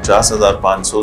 49,500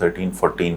13, 14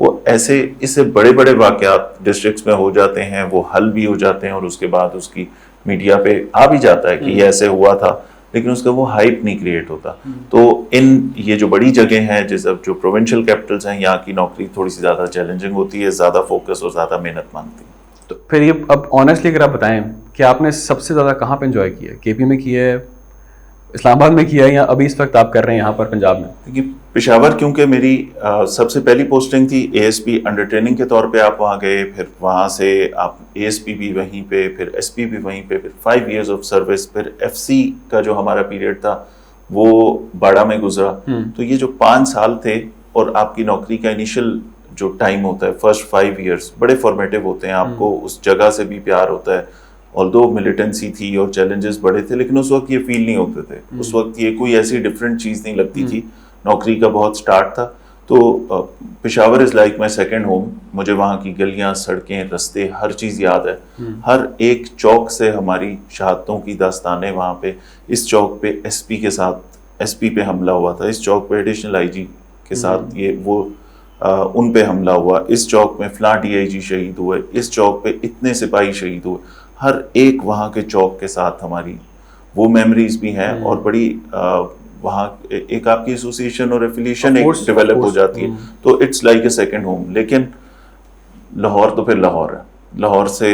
وہ ایسے اس سے بڑے بڑے واقعات ڈسٹرکٹس میں ہو جاتے ہیں, وہ حل بھی ہو جاتے ہیں, اور اس کے بعد اس کی میڈیا پہ آ بھی جاتا ہے کہ یہ ایسے ہوا تھا, لیکن اس کا وہ ہائپ نہیں کریٹ ہوتا. تو یہ جو بڑی جگہ ہیں, جیسے جو پروونشل کیپٹلز ہیں, یہاں کی نوکری تھوڑی سی زیادہ چیلنجنگ ہوتی ہے, زیادہ فوکس اور زیادہ محنت مانگتی ہے. تو پھر یہ اب آنیسٹلی اگر آپ بتائیں کہ آپ نے سب سے زیادہ کہاں پہ انجوائے کیا ہے؟ کے پی میں کیا ہے, اسلام آباد میں کیا ہے, یا ابھی اس وقت آپ کر رہے ہیں یہاں پر پنجاب میں؟ دیکھیے پشاور کیونکہ میری سب سے پہلی پوسٹنگ تھی A S P under training کے طور پہ, آپ وہاں گئے, پھر وہاں سے آپ اے ایس پی بھی وہیں پہ, پھر ایس پی بھی وہیں پہ, پھر 5 years آف سروس, پھر ایف سی کا جو ہمارا پیریڈ تھا وہ باڑہ میں گزرا. تو یہ جو 5 سال تھے, اور آپ کی نوکری کا انیشل جو ٹائم ہوتا ہے فرسٹ 5 years بڑے فارمیٹیو ہوتے ہیں, آپ کو اس جگہ سے بھی پیار ہوتا ہے. آلدو ملیٹنسی تھی اور چیلنجز بڑے تھے, لیکن اس وقت یہ فیل نہیں ہوتے تھے, اس وقت یہ کوئی ایسی ڈفرینٹ چیز نہیں لگتی تھی. نوکری کا بہت سٹارٹ تھا. تو Peshawar is like my second home. مجھے وہاں کی گلیاں, سڑکیں, رستے, ہر چیز یاد ہے. ہر ایک چوک سے ہماری شہادتوں کی داستانیں وہاں پہ. اس چوک پہ ایس پی کے ساتھ ایس پی پہ حملہ ہوا تھا, اس چوک پہ ایڈیشنل آئی جی کے ساتھ ان پہ حملہ ہوا, اس چوک میں فلاں ڈی آئی جی شہید ہوئے, اس چوک پہ اتنے سپاہی شہید ہوئے. ہر ایک وہاں کے چوک کے ساتھ ہماری وہ میموریز بھی ہیں, اور بڑی وہاں ایک آپ کی ایسوسیشن اور ایفیلیشن ایک ڈیولپ ہو جاتی ہے. تو it's like a second home. لیکن لاہور تو پھر لاہور ہے. لاہور سے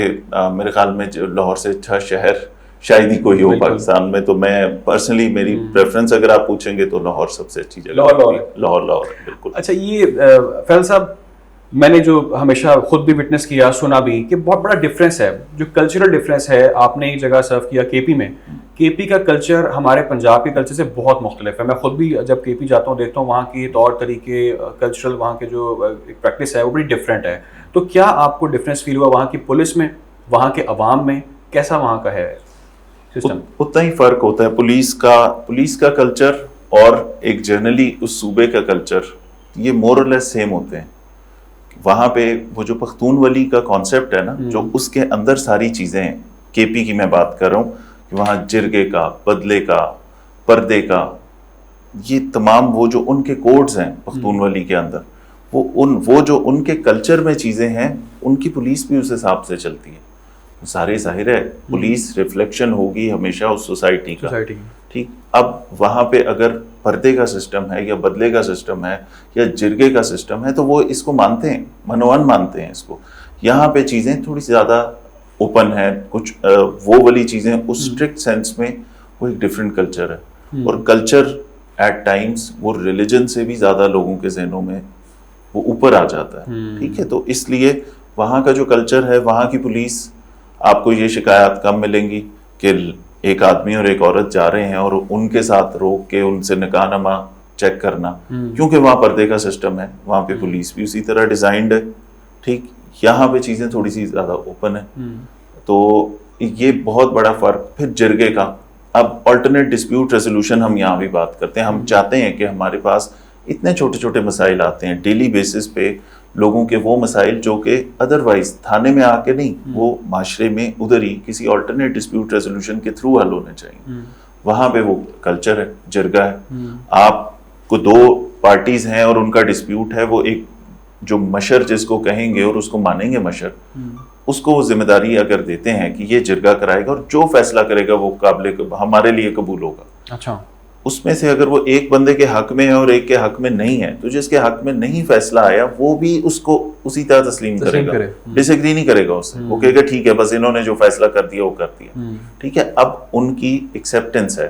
میرے خیال میں لاہور سے اچھا شہر شاید ہی کوئی ہو پاکستان میں. تو میں پرسنلی میری پریفرنس اگر آپ پوچھیں گے تو لاہور سب سے اچھی جگہ. لاہور بالکل. اچھا یہ فیض صاحب, میں نے جو ہمیشہ خود بھی وٹنس کیا, سنا بھی کہ بہت بڑا ڈفرینس ہے, جو کلچرل ڈفرینس ہے. آپ نے ایک جگہ سرو کیا کے پی میں, کے پی کا کلچر ہمارے پنجاب کے کلچر سے بہت مختلف ہے. میں خود بھی جب کے پی جاتا ہوں دیکھتا ہوں وہاں کے طور طریقے, کلچرل وہاں کے جو پریکٹس ہے وہ بڑی ڈفرینٹ ہے. تو کیا آپ کو ڈفرینس فیل ہوا وہاں کی پولیس میں, وہاں کے عوام میں, کیسا وہاں کا ہے سسٹم؟ اتنا ہی فرق ہوتا ہے. پولیس کا کلچر اور ایک جنرلی اس صوبے کا کلچر, یہ مور اور لیس سیم ہوتے ہیں. وہاں پہ وہ جو پختون ولی کا کانسیپٹ ہے نا, جو اس کے اندر ساری چیزیں ہیں, کے پی کی میں بات کر رہا ہوں, کہ وہاں جرگے کا, بدلے کا, پردے کا, یہ تمام وہ جو ان کے کوڈز ہیں پختون ولی کے اندر, وہ جو ان کے کلچر میں چیزیں ہیں, ان کی پولیس بھی اس حساب سے چلتی ہے. سارے ظاہر ہے پولیس ریفلیکشن ہوگی ہمیشہ اس سوسائٹی کا. ٹھیک, اب وہاں پہ اگر پردے کا سسٹم ہے, یا بدلے کا سسٹم ہے, یا جرگے کا سسٹم ہے, تو وہ اس کو مانتے ہیں, منوان مانتے ہیں اس کو. یہاں پہ چیزیں تھوڑی سی زیادہ اوپن ہے, کچھ وہ والی چیزیں اس اسٹرکٹ سینس میں وہ ایک ڈفرینٹ کلچر ہے. اور کلچر ایٹ ٹائمز وہ ریلیجن سے بھی زیادہ لوگوں کے ذہنوں میں وہ اوپر آ جاتا ہے. ٹھیک ہے, تو اس لیے وہاں کا جو کلچر ہے, وہاں کی پولیس, آپ کو یہ شکایات کم ملیں گی کہ ایک آدمی اور ایک عورت جا رہے ہیں اور ان کے ساتھ روک کے ان سے نکاح نامہ چیک کرنا, کیونکہ وہاں پردے کا سسٹم ہے, وہاں پہ پولیس بھی اسی طرح ڈیزائنڈ ہے. ٹھیک, یہاں پہ چیزیں تھوڑی سی زیادہ اوپن ہیں. تو یہ بہت بڑا فرق. پھر جرگے کا, اب آلٹرنیٹ ڈسپیوٹ ریزولوشن ہم یہاں بھی بات کرتے ہیں. ہم چاہتے ہیں کہ ہمارے پاس اتنے چھوٹے چھوٹے مسائل آتے ہیں ڈیلی بیسس پہ, لوگوں کے وہ مسائل جو کہ ادروائز تھانے میں آ کے نہیں, وہ معاشرے میں ادھر ہی کسی آلٹرنیٹ ڈسپیوٹ ریزولوشن کے تھرو حل ہونے چاہیے. وہاں پہ وہ کلچر ہے, جرگہ ہے. آپ کو 2 پارٹیز ہیں اور ان کا ڈسپیوٹ ہے, وہ ایک جو مشر جس کو کہیں گے اور اس کو مانیں گے مشر, اس کو وہ ذمہ داری اگر دیتے ہیں کہ یہ جرگہ کرائے گا اور جو فیصلہ کرے گا وہ ہمارے لیے قبول ہوگا. اچھا, اس میں سے اگر وہ ایک بندے کے حق میں ہے اور ایک کے حق میں نہیں ہے, تو جس کے حق میں نہیں فیصلہ آیا وہ بھی اس کو اسی طرح تسلیم کرے گا, ڈس ایگری نہیں کرے گا اس سے. وہ کہے گا ٹھیک ہے, بس انہوں نے جو فیصلہ کر دیا وہ کر دیا. ٹھیک ہے, اب ان کی ایکسیپٹنس ہے.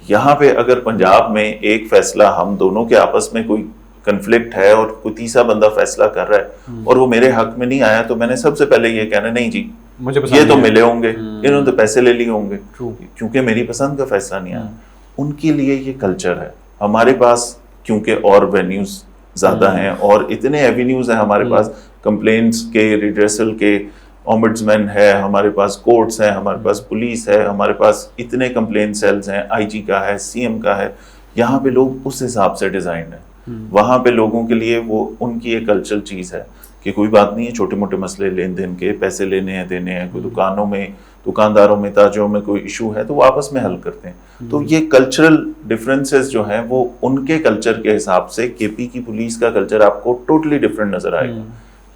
یہاں پہ اگر پنجاب میں ایک فیصلہ ہم دونوں کے آپس میں کوئی کنفلکٹ ہے اور کوئی تیسرا بندہ فیصلہ کر رہا ہے اور وہ میرے حق میں نہیں آیا, تو میں نے سب سے پہلے یہ کہنا, نہیں جی یہ تو ملے ہوں گے, انہوں نے تو پیسے لے لیے ہوں گے, کیونکہ میری پسند کا فیصلہ نہیں آیا. ان کے لیے یہ کلچر ہے. ہمارے پاس کیونکہ اور وینیوز زیادہ ہیں اور اتنے ایوینیوز ہیں ہمارے پاس, کمپلینٹس کے, ریڈریسل کے, اومبڈسمین ہے ہمارے پاس, کورٹس ہیں ہمارے پاس, پولیس ہے ہمارے پاس, اتنے کمپلین سیلز ہیں, آئی جی کا ہے, سی ایم کا ہے. یہاں پہ لوگ اس حساب سے ڈیزائنڈ ہیں. وہاں پہ لوگوں کے لیے وہ ان کی ایک کلچرل چیز ہے کہ کوئی بات نہیں ہے, چھوٹے موٹے مسئلے لین دین کے, پیسے لینے ہیں دینے ہیں, کوئی دکانوں میں دکانداروں میں تاجروں میں کوئی ایشو ہے تو وہ آپس میں حل کرتے ہیں. تو یہ کلچرل ڈفرینسز جو ہیں وہ ان کے کلچر کے حساب سے کے پی کی پولیس کا کلچر آپ کو ٹوٹلی ڈفرینٹ نظر آئے گا.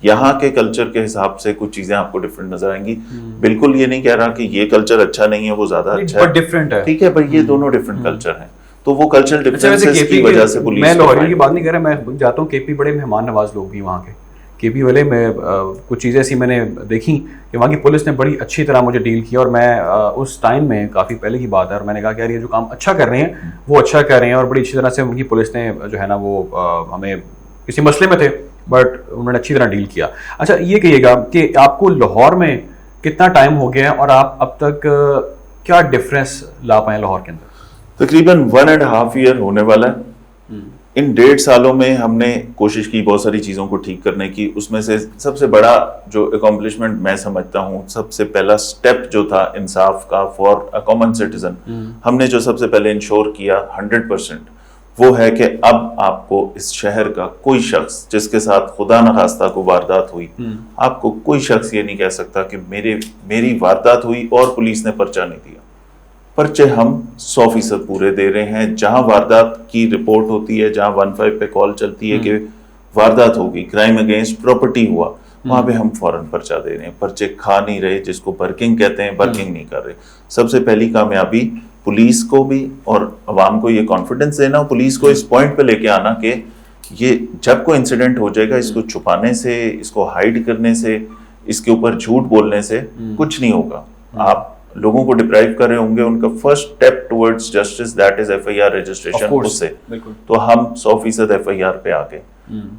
یہاں کے کلچر کے حساب سے کچھ چیزیں آپ کو ڈفرینٹ نظر آئیں گی. بالکل یہ نہیں کہہ رہا کہ یہ کلچر اچھا نہیں ہے وہ زیادہ اچھا ہے, ڈفرینٹ ہے, ٹھیک ہے, پر یہ دونوں ڈفرینٹ کلچر ہیں. تو وہ کلچرل ڈفرینسز کی وجہ سے پولیس, میں لاہوریوں کی بات نہیں کر رہا, میں جاتا ہوں کے پی بڑے مہمان نواز لوگ بھی وہاں کے پی والے. میں کچھ چیزیں ایسی میں نے دیکھی کہ وہاں کی پولیس نے بڑی اچھی طرح مجھے ڈیل کیا, اور میں اس ٹائم میں کافی پہلے کی بات ہے, اور میں نے کہا کہ یار یہ جو کام اچھا کر رہے ہیں وہ اچھا کر رہے ہیں, اور بڑی اچھی طرح سے ان کی پولیس نے جو ہے نا وہ ہمیں کسی مسئلے میں تھے بٹ انہوں نے اچھی طرح ڈیل کیا. اچھا یہ کہیے گا کہ آپ کو لاہور میں کتنا ٹائم ہو گیا ہے اور آپ اب تک کیا ڈفرینس لا پائے لاہور کے اندر؟ تقریباً 1.5 ایئر ہونے والا ہے. ان 1.5 سالوں میں ہم نے کوشش کی بہت ساری چیزوں کو ٹھیک کرنے کی. اس میں سے سب سے بڑا جو اکمپلشمنٹ میں سمجھتا ہوں, سب سے پہلا سٹیپ جو تھا انصاف کا فار اے کامن سٹیزن, ہم نے جو سب سے پہلے انشور کیا 100%, وہ ہے کہ اب آپ کو اس شہر کا کوئی شخص جس کے ساتھ خدا نخواستہ کو واردات ہوئی, آپ کو کوئی شخص یہ نہیں کہہ سکتا کہ میری واردات ہوئی اور پولیس نے پرچہ نہیں دیا. پرچے ہم 100% پورے دے رہے ہیں. جہاں واردات کی رپورٹ ہوتی ہے, جہاں 15 پہ کال چلتی ہے کہ واردات ہوگی, کرائم اگینسٹ پراپرٹی ہوا, وہاں پہ ہم فوراً پرچہ دے رہے ہیں. پرچے کھا نہیں رہے, جس کو برکنگ کہتے ہیں, برکنگ نہیں کر رہے. سب سے پہلی کامیابی پولیس کو بھی اور عوام کو یہ کانفیڈنس دینا, پولیس کو اس پوائنٹ پہ لے کے آنا کہ یہ جب کوئی انسیڈنٹ ہو جائے گا, اس کو چھپانے سے, اس کو ہائیڈ کرنے سے, اس کے اوپر جھوٹ بولنے سے کچھ نہیں ہوگا. آپ لوگوں کو ڈپرائیو کر رہے ہوں گے, ان کا first step towards justice that is FIR registration. اس سے تو ہم 100% FIR پہ آ گئے.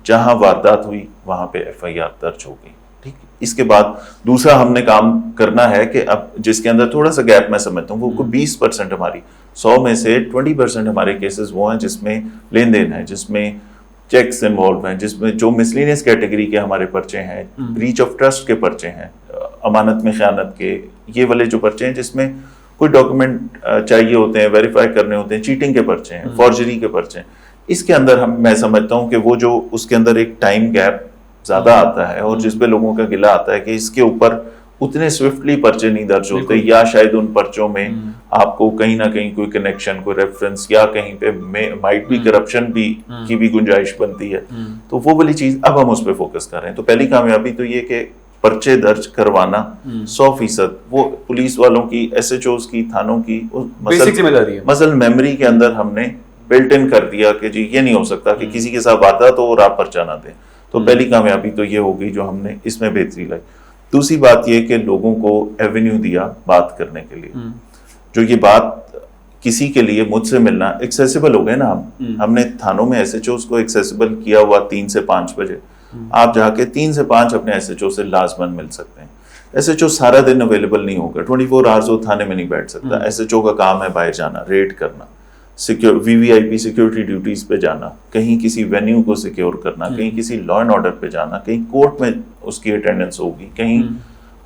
جہاں واردات ہوئی وہاں پہ FIR درج ہو گئی. ٹھیک, اس کے بعد دوسرا ہم نے کام کرنا ہے کہ اب جس کے اندر تھوڑا سا گیپ میں سمجھتا ہوں, وہ 20% ہماری 100 میں سے 20% ہمارے کیسز وہ ہیں جس میں لین دین ہے, جس میں چیکس انوالو ہیں, جس میں جو مسلینس کیٹیگری کے ہمارے پرچے ہیں, بریچ آف ٹرسٹ کے پرچے ہیں, امانت میں خیانت کے, یہ والے جو پرچے ہیں جس میں کوئی ڈاکومنٹ چاہیے ہوتے ہیں, ویریفائی کرنے ہوتے ہیں, چیٹنگ کے پرچے ہیں, فارجری کے پرچے ہیں. اس کے اندر میں سمجھتا ہوں کہ وہ جو اس کے اندر ایک ٹائم گیپ زیادہ آتا ہے, اور جس پہ لوگوں کا گلہ آتا ہے کہ اس کے اوپر اتنے سوئفٹلی پرچے نہیں درج ہوتے, یا شاید ان پرچوں میں آپ کو کہیں نہ کہیں کوئی کنیکشن, کوئی ریفرنس, یا کہیں پہ مائٹ بھی کرپشن بھی کی بھی گنجائش بنتی ہے. تو وہ والی چیز اب ہم اس پہ فوکس کر رہے ہیں. تو پہلی کامیابی تو یہ کہ پرچے درج کروانا 100%, وہ پولیس والوں کی, SHOs کی, تھانوں کی مسل میموری کے اندر ہم نے بلٹ ان کر دیا کہ جی یہ نہیں ہو سکتا کہ کسی کے ساتھ واردات ہو اور آپ پرچہ نہ دیں. تو پہلی کامیابی تو یہ ہو گئی جو ہم نے اس میں بہتری لائی. دوسری بات یہ کہ لوگوں کو ایونیو دیا بات کرنے کے لیے. جو یہ بات کسی کے لیے مجھ سے ملنا ایکسیسیبل ہو گئے نا, ہم نے تھانوں میں SHOs کو ایکسیسیبل کیا ہوا 3 سے 5 بجے. آپ جا کے 3 سے 5 اپنے SHO سے لازمن مل سکتے ہیں. SHO سارا دن اویلیبل نہیں ہوگا, 24 آورز وہ تھانے میں نہیں بیٹھ سکتا. SHO کا کام ہے باہر جانا, ریڈ کرنا, VVIP سیکیورٹی ڈیوٹیز پہ جانا, کہیں کسی وینیو کو سیکیور کرنا, کہیں کسی لا اینڈ آرڈر پہ جانا, کہیں کورٹ میں اس کی اٹینڈنس ہوگی, کہیں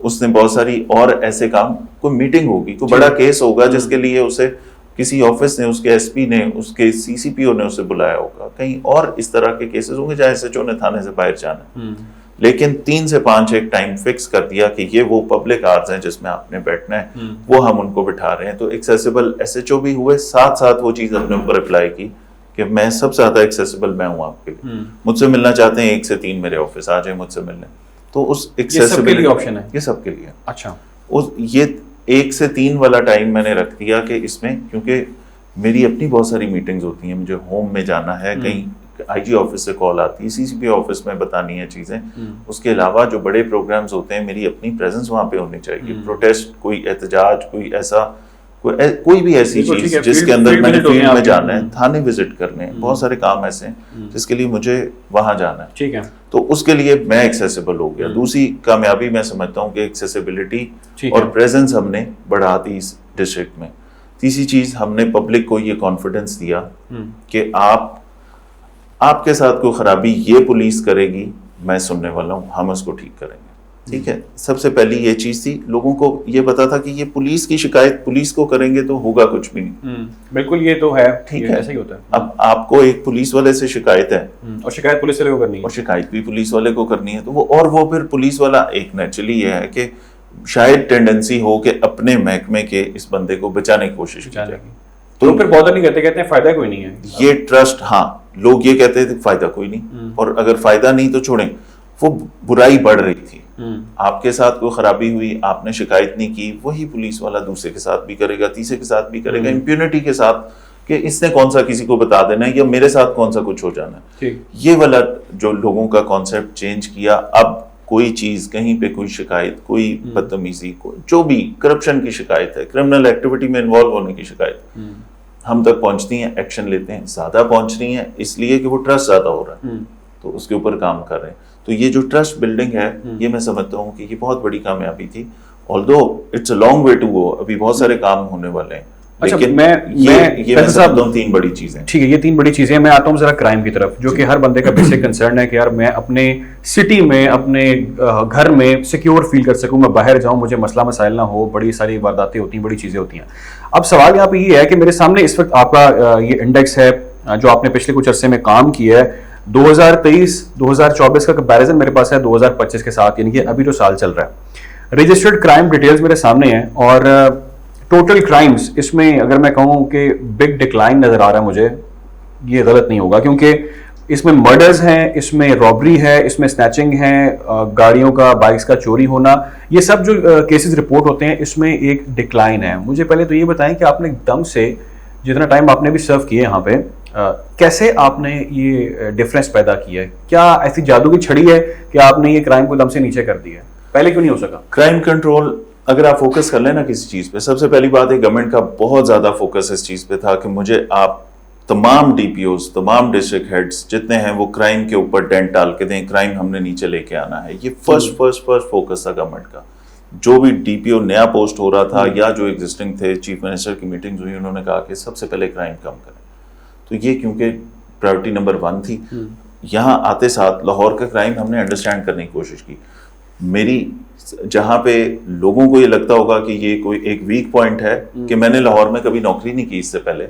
اس نے بہت ساری اور ایسے کام, کوئی میٹنگ ہوگی, کوئی بڑا کیس ہوگا جس کے لیے اسے کسی آفس نے, اس کے SP نے, اس کے CCPO نے اسے بلایا ہوگا, کہیں اور اس طرح کے کیسز ہوں گے جہاں SHO نے تھانے سے باہر جانا ہے. لیکن 3 سے 5 ایک ٹائم فکس کر دیا کہ یہ وہ پبلک آرز ہیں جس میں آپ نے بیٹھنا ہے, وہ ہم ان کو بٹھا رہے ہیں. تو ایکسیسیبل SHO بھی ہوئے, ساتھ ساتھ وہ چیز اپنے اوپر اپلائی کی کہ میں سب سے زیادہ ایکسیسیبل میں ہوں آپ کے لیے. مجھ سے ملنا چاہتے ہیں 1 سے 3 میرے آفس آ جائیں مجھ سے ملنے. تو اس ایکسیسیبل آپشن ہے, یہ سب کے لیے. اچھا, یہ 1 سے 3 والا ٹائم میں نے رکھ دیا کہ اس میں, کیونکہ میری اپنی بہت ساری میٹنگز ہوتی ہیں, مجھے ہوم میں جانا ہے, کہیں IG آفس سے کال آتی ہے, CCPO آفس میں بتانی ہے چیزیں. اس کے علاوہ جو بڑے پروگرامز ہوتے ہیں میری اپنی پریزنس وہاں پہ ہونی چاہیے. پروٹیسٹ, کوئی احتجاج, کوئی ایسا کوئی بھی ایسی چیز جس کے اندر میں نے فیلڈ میں جانا ہے, تھانے وزٹ کرنے ہیں, بہت سارے کام ایسے ہیں جس کے لیے مجھے وہاں جانا ہے. ٹھیک ہے, تو اس کے لیے میں ایکسیسیبل ہو گیا. دوسری کامیابی میں سمجھتا ہوں کہ ایکسیسیبلٹی اور پریزنس ہم نے بڑھا دی اس ڈسٹرکٹ میں. تیسری چیز, ہم نے پبلک کو یہ کانفیڈنس دیا کہ آپ کے ساتھ کوئی خرابی یہ پولیس کرے گی, میں سننے والا ہوں, ہم اس کو ٹھیک کریں گے. ٹھیک ہے, سب سے پہلی یہ چیز تھی. لوگوں کو یہ پتا تھا کہ یہ پولیس کی شکایت پولیس کو کریں گے تو ہوگا کچھ بھی نہیں. بالکل, یہ تو ہے, ٹھیک ہے, ایسا ہی ہوتا ہے. اب آپ کو ایک پولیس والے سے شکایت ہے, اور شکایت پولیس والے کو کرنی ہے, اور شکایت بھی پولیس والے کو کرنی ہے, تو وہ پھر پولیس والا ایک نیچرلی یہ ہے کہ شاید ٹینڈنسی ہو کہ اپنے محکمے کے اس بندے کو بچانے کی کوشش کی جائے. تو پھر بہت نہیں کرتے, کہتے ہیں فائدہ کوئی نہیں ہے. یہ ٹرسٹ, ہاں لوگ یہ کہتے تھے فائدہ کوئی نہیں, اور اگر فائدہ نہیں تو چھوڑیں. وہ برائی بڑھ رہی تھی, آپ کے ساتھ کوئی خرابی ہوئی, آپ نے شکایت نہیں کی, وہی پولیس والا دوسرے کے ساتھ بھی کرے گا, تیسرے کے ساتھ بھی کرے گا, امپیونٹی کے ساتھ کہ اس نے کون سا کسی کو بتا دینا ہے یا میرے ساتھ کون سا کچھ ہو جانا ہے. یہ والا جو لوگوں کا کانسیپٹ چینج کیا. اب کوئی چیز کہیں پہ کوئی شکایت, کوئی بدتمیزی, جو بھی کرپشن کی شکایت ہے, کرمنل ایکٹیویٹی میں انوالو ہونے کی شکایت ہم تک پہنچتی ہیں, ایکشن لیتے ہیں. زیادہ پہنچ رہی ہیں اس لیے کہ وہ ٹرسٹ زیادہ ہو رہا ہے, تو اس کے اوپر کام کر رہے ہیں. تو یہ جو ٹرسٹ بلڈنگ ہے, یہ میں سمجھتا ہوں کہ یہ بہت بڑی کامیابی تھی. although it's a long way to go, ابھی بہت سارے کام ہونے والے ہیں. اچھا, لیکن میں سمجھتا ہوں 3 بڑی چیزیں. ٹھیک ہے, یہ 3 بڑی چیزیں. میں آتا ہوں ذرا کرائم کی طرف, جو کہ ہر بندے کا بیسک کنسرن ہے کہ یار میں اپنے سٹی میں, اپنے گھر میں سیکیور فیل کر سکوں, میں باہر جاؤں, مجھے مسئلہ مسائل نہ ہو. بڑی ساری وارداتیں ہوتی ہیں, بڑی چیزیں ہوتی ہیں. اب سوال یہاں پہ یہ ہے کہ میرے سامنے اس وقت آپ کا یہ انڈیکس ہے جو آپ نے پچھلے کچھ عرصے میں کام کیا ہے. 2023-2024 کا کمپیریزن میرے پاس ہے 2025 کے ساتھ, یعنی کہ ابھی جو سال چل رہا ہے. رجسٹرڈ کرائم ڈیٹیلز میرے سامنے ہیں, اور ٹوٹل کرائمز اس میں اگر میں کہوں کہ بگ ڈکلائن نظر آ رہا ہے مجھے, یہ غلط نہیں ہوگا, کیونکہ اس میں مرڈرز ہیں, اس میں رابری ہے, اس میں سنیچنگ ہے, گاڑیوں کا, بائکس کا چوری ہونا, یہ سب جو کیسز رپورٹ ہوتے ہیں اس میں ایک ڈکلائن ہے. مجھے پہلے تو یہ بتائیں کہ آپ نے دم سے جتنا ٹائم آپ نے بھی سرو کیے یہاں پہ, کیسے آپ نے یہ ڈفرینس پیدا کیا ہے؟ کیا ایسی جادو کی چھڑی ہے کہ آپ نے یہ کرائم کو دم سے نیچے کر دیا ہے؟ پہلے کیوں نہیں ہو سکا؟ کرائم کنٹرول اگر آپ فوکس کر لیں نا کسی چیز پہ, سب سے پہلی بات ہے گورنمنٹ کا بہت زیادہ فوکس اس چیز پہ تھا کہ مجھے آپ تمام ڈی پی اوز, تمام ڈسٹرکٹ ہیڈز جتنے ہیں وہ کرائم کے اوپر ڈینٹ ڈال کے دیں, کرائم ہم نے نیچے لے کے آنا ہے. یہ فرسٹ فوکس تھا گورنمنٹ کا. جو بھی ڈی پی او نیا پوسٹ ہو رہا تھا یا جو ایگزسٹنگ تھے, چیف منسٹر کی میٹنگز ہوئی, انہوں نے کہا کہ سب سے پہلے کرائم کم کریں. تو یہ کیونکہ پرائورٹی نمبر 1 تھی. یہاں آتے ساتھ لاہور کا کرائم ہم نے انڈرسٹینڈ کرنے کی کوشش کی. میری جہاں پہ لوگوں کو یہ لگتا ہوگا کہ یہ کوئی ایک ویک پوائنٹ ہے کہ میں نے لاہور میں کبھی نوکری نہیں کی اس سے پہلے,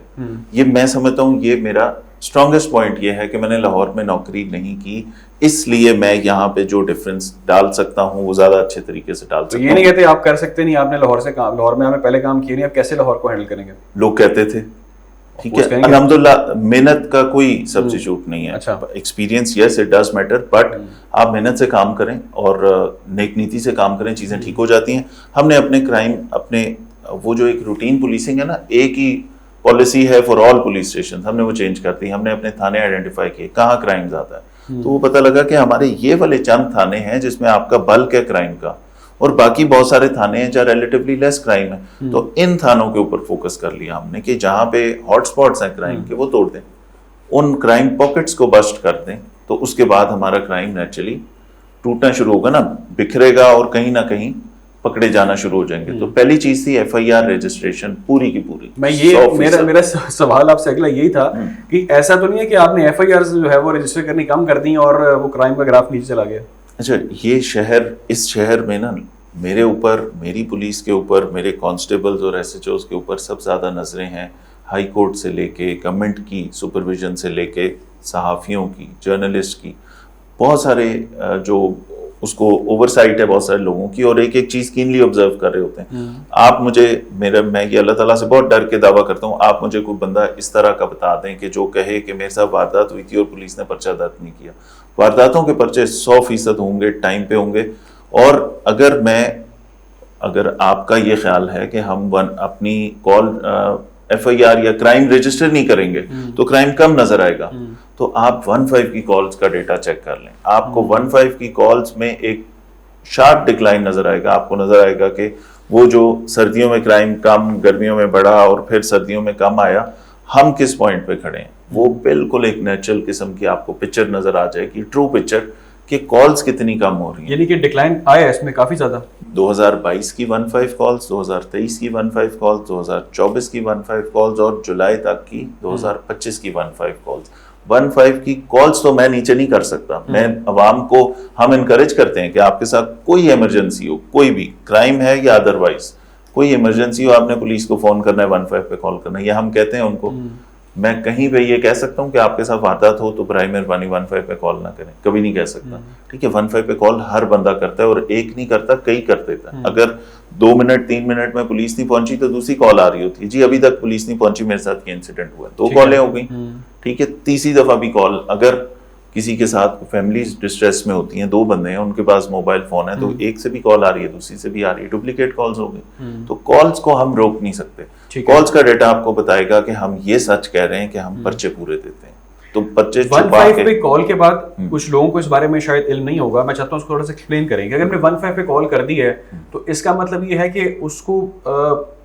یہ میں سمجھتا ہوں یہ میرا اسٹرانگسٹ پوائنٹ یہ ہے کہ میں نے لاہور میں نوکری نہیں کی, اس لیے میں یہاں پہ جو ڈفرینس ڈال سکتا ہوں وہ زیادہ اچھے طریقے سے ڈال سکتا ہوں. یہ نہیں کہتے آپ کر سکتے نہیں, آپ نے لاہور میں ہمیں پہلے کام کیے نہیں, آپ کیسے لاہور کو ہینڈل کریں گے؟ لوگ کہتے تھے. ٹھیک ہے, الحمدللہ محنت کا کوئی سبسٹیچیوٹ نہیں ہے. Experience yes it does matter, but آپ محنت سے کام کریں اور نیک نیتی سے کام کریں, چیزیں ٹھیک ہو جاتی ہیں. ہم نے اپنے کرائم, اپنے وہ جو ایک روٹین پولیسنگ ہے نا, ایک ہی پالیسی ہے فار آل پولیس اسٹیشن, ہم نے وہ چینج کر دی. ہم نے اپنے تھانے آئیڈینٹیفائی کیے کہاں کرائم زیادہ ہے, تو وہ پتہ لگا کہ ہمارے یہ والے چند تھانے ہیں جس میں آپ کا بلک ہے کرائم کا, اور باقی بہت سارے تھانے ہیں جہاں ریلیٹیولی لیس کرائم ہے. تو ان تھانوں کے اوپر فوکس کر لیا ہم نے کہ جہاں پہ ہاٹ سپاٹس ہیں کرائم کے, وہ توڑ دیں, ان کرائم پاکٹس کو بسٹ کر دیں. تو اس کے بعد ہمارا کرائم نیچرلی ٹوٹنا شروع ہوگا نا, بکھرے گا اور کہیں نہ کہیں پکڑے جانا شروع ہو جائیں گے. تو پہلی چیز تھی ایف آئی آر رجسٹریشن پوری کی پوری. میں یہ میرا سوال آپ سے اگلا یہی تھا کہ ایسا تو نہیں ہے کہ آپ نے ایف آئی آر جو ہے وہ رجسٹر کرنی کم کر دی اور وہ کرائم کا گراف نیچے چلا گیا؟ اچھا, یہ شہر, اس شہر میں نا میرے اوپر, میری پولیس کے اوپر, میرے کانسٹیبلز اور ایس ایچ اوز کے اوپر سب زیادہ نظریں ہیں, ہائی کورٹ سے لے کے گورنمنٹ کی سپرویژن سے لے کے صحافیوں کی, جرنلسٹ کی, بہت سارے جو اس کو اوور سائٹ ہے بہت سارے لوگوں کی, اور ایک ایک چیز کینلی آبزرو کر رہے ہوتے ہیں. آپ مجھے, میں یہ اللہ تعالیٰ سے بہت ڈر کے دعویٰ کرتا ہوں, آپ مجھے کوئی بندہ اس طرح کا بتا دیں کہ جو کہے کہ میرے ساتھ واردات ہوئی تھی اور پولیس نے پرچہ درج نہیں کیا. وارداتوں کے پرچے 100% ہوں گے, ٹائم پہ ہوں گے. اور اگر آپ کا یہ خیال ہے کہ ہم اپنی کال ایف آئی آر یا کرائم رجسٹر نہیں کریں گے تو کرائم کم نظر آئے گا, تو آپ 1-5 کی کالز کا ڈیٹا چیک کر لیں. آپ کو 1-5 کی کالز میں ایک شارپ ڈکلائن نظر آئے گا. آپ کو نظر آئے گا کہ وہ جو سردیوں میں کرائم کم, گرمیوں میں بڑھا اور پھر سردیوں میں کم آیا, ہم کس پوائنٹ پہ کھڑے ہیں. وہ بالکل ایک نیچرل قسم کی آپ کو پکچر نظر آ جائے گی, ٹرو پکچر, کہ کالز کتنی کم ہو رہی ہیں. یعنی کہ ڈکلائن آیا ہے اس میں کافی زیادہ. 2022 کی 1-5 کالز, 2023 کی 1-5 کالز, 2024 کی 1-5 کالز, اور جولائی تک کی 2025 کی 1-5 کالز. 1-5 کی کالز تو میں نیچے نہیں کر سکتا. میں عوام کو, ہم انکریج کرتے ہیں کہ آپ کے ساتھ کوئی ایمرجنسی ہو, کوئی بھی کرائم ہے یا ادروائز کوئی ایمرجنسی ہو, آپ نے پولیس کو فون کرنا ہے, 1-5 پہ کال کرنا ہے. یا ہم کہتے ہیں ان کو میں کہیں پہ یہ کہہ سکتا ہوں کہ آپ کے ساتھ واردات ہو تو برائے مہربانی 15 پہ کال نہ کریں, کبھی نہیں کہہ سکتا. ٹھیک ہے, 15 پہ کال ہر بندہ کرتا ہے, اور ایک نہیں کرتا, کئی کر دیتا ہے. اگر 2 منٹ 3 منٹ میں پولیس نہیں پہنچی تو دوسری کال آ رہی ہوتی ہے, جی ابھی تک پولیس نہیں پہنچی, میرے ساتھ یہ انسیڈنٹ ہوا ہے, 2 کالیں ہو گئی. ٹھیک ہے, تیسری دفعہ بھی کال, اگر کسی کے ساتھ فیملی ڈسٹریس میں ہوتی ہیں, 2 بندے ہیں, ان کے پاس موبائل فون ہے, تو ایک سے بھی کال آ رہی ہے, دوسری سے بھی آ رہی ہے, ڈپلیکیٹ کالز ہو گئی. تو کالز کو ہم روک نہیں سکتے. کالز کا ڈیٹا آپ کو بتائے گا کہ ہم یہ سچ کہہ رہے ہیں کہ ہم پرچے پورے دیتے ہیں, تو پرچے چھپا کے. 15 پہ کال کے بعد کچھ لوگوں کو اس بارے میں شاید علم نہیں ہوگا, میں چاہتا ہوں اس کو تھوڑا سا ایکسپلین کریں کہ اگر ہم نے 15 پہ کال کر دی ہے تو اس کا مطلب یہ ہے کہ اس کو